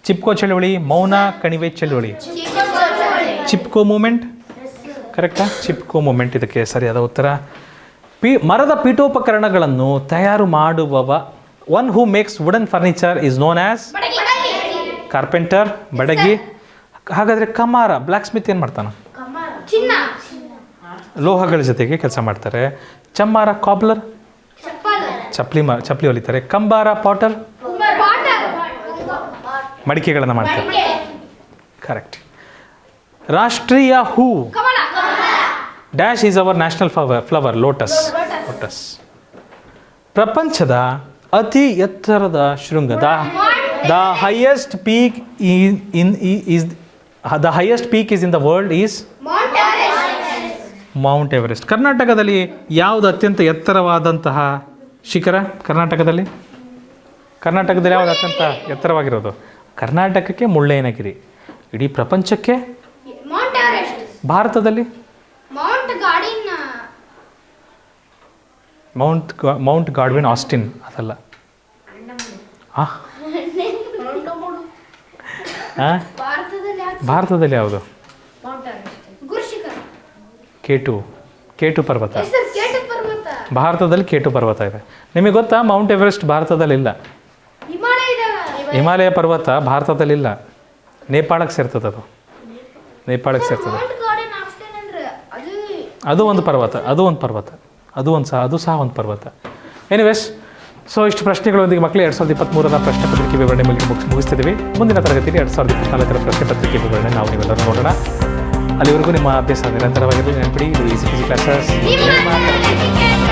ಚಿಪ್ಕೋ ಚಳುವಳಿ, ಮೌನ ಕಣಿವೆ ಚಳುವಳಿ. ಚಿಪ್ಕೋ ಮೂಮೆಂಟ್ ಕರೆಕ್ಟಾ? ಚಿಪ್ಕೋ ಮೂಮೆಂಟ್ ಇದಕ್ಕೆ ಸರಿಯಾದ ಉತ್ತರ. ಮರದ ಪೀಠೋಪಕರಣಗಳನ್ನು ತಯಾರು ಮಾಡುವವ. One who makes wooden furniture is known as carpenter, ಬಡಗಿ. ಹಾಗಾದರೆ ಕಮಾರ, ಬ್ಲ್ಯಾಕ್ ಸ್ಮಿತ್ ಏನು ಮಾಡ್ತಾನೆ? ಲೋಹಗಳ ಜೊತೆಗೆ ಕೆಲಸ ಮಾಡ್ತಾರೆ. ಚಮ್ಮಾರ, ಕಾಬ್ಲರ್, ಚಪ್ಪಲಿ ಹೊಲಿತಾರೆ. ಕಂಬಾರ, ಪಾಟರ್, ಮಡಿಕೆಗಳನ್ನು ಮಾಡ್ತಾರೆ. ಕರೆಕ್ಟ್. ರಾಷ್ಟ್ರೀಯ ಹೂ dash is our national flower lotus. ಪ್ರಪಂಚದ ಅತಿ ಎತ್ತರದ ಶೃಂಗ. The highest peak is in the world is Mount Everest. ಕರ್ನಾಟಕದಲ್ಲಿ ಯಾವುದು ಅತ್ಯಂತ ಎತ್ತರವಾದಂತಹ ಶಿಖರ? ಕರ್ನಾಟಕದಲ್ಲಿ ಯಾವುದು ಅತ್ಯಂತ ಎತ್ತರವಾಗಿರೋದು? ಕರ್ನಾಟಕಕ್ಕೆ ಮುಳ್ಳಯ್ಯನಗಿರಿ. ಇಡೀ ಪ್ರಪಂಚಕ್ಕೆ ಭಾರತದಲ್ಲಿ ಮೌಂಟ್ ಗಾಡ್ವಿನ್ ಆಸ್ಟಿನ್. ಅದಲ್ಲ. ಭಾರತದಲ್ಲಿ ಯಾವುದು? ಕೇಟು ಪರ್ವತ. ಭಾರತದಲ್ಲಿ ಕೇಟು ಪರ್ವತ ಇದೆ. ನಿಮಗೆ ಗೊತ್ತಾ ಮೌಂಟ್ ಎವರೆಸ್ಟ್ ಭಾರತದಲ್ಲಿಲ್ಲ. ಹಿಮಾಲಯ ಪರ್ವತ ಭಾರತದಲ್ಲಿಲ್ಲ, ನೇಪಾಳಕ್ಕೆ ಸೇರ್ತದೆ. ಅದು ಒಂದು ಪರ್ವತ. ಅದು ಸಹ ಒಂದು ಪರ್ವತ. ಎನಿವೇಸ್, ಸೊ ಇಷ್ಟು ಪ್ರಶ್ನೆಗಳೊಂದಿಗೆ ಮಕ್ಕಳು 2023ರ ಪ್ರಶ್ನೆ ಪತ್ರಿಕೆ ವಿವರಣೆ ಮುಗಿಸ್ತಿದ್ದೀವಿ. ಮುಂದಿನ ತರಗತಿಯಲ್ಲಿ 2024ರ ಪ್ರಶ್ನೆ ಪತ್ರಿಕೆ ವಿವರಣೆ ನಾವು ನೀವೆಲ್ಲರೂ ನೋಡೋಣ. ಅಲ್ಲಿವರೆಗೂ ನಿಮ್ಮ ಅಭ್ಯಾಸ ನಿರಂತರವಾಗಿರಲಿ. ನೆನಪಿಡಿ, ಇದು ಈಸಿ ಪೀಸಿ ಕ್ಲಾಸಸ್. ನಿಮ್ಮ ಕೇಂದ್ರ.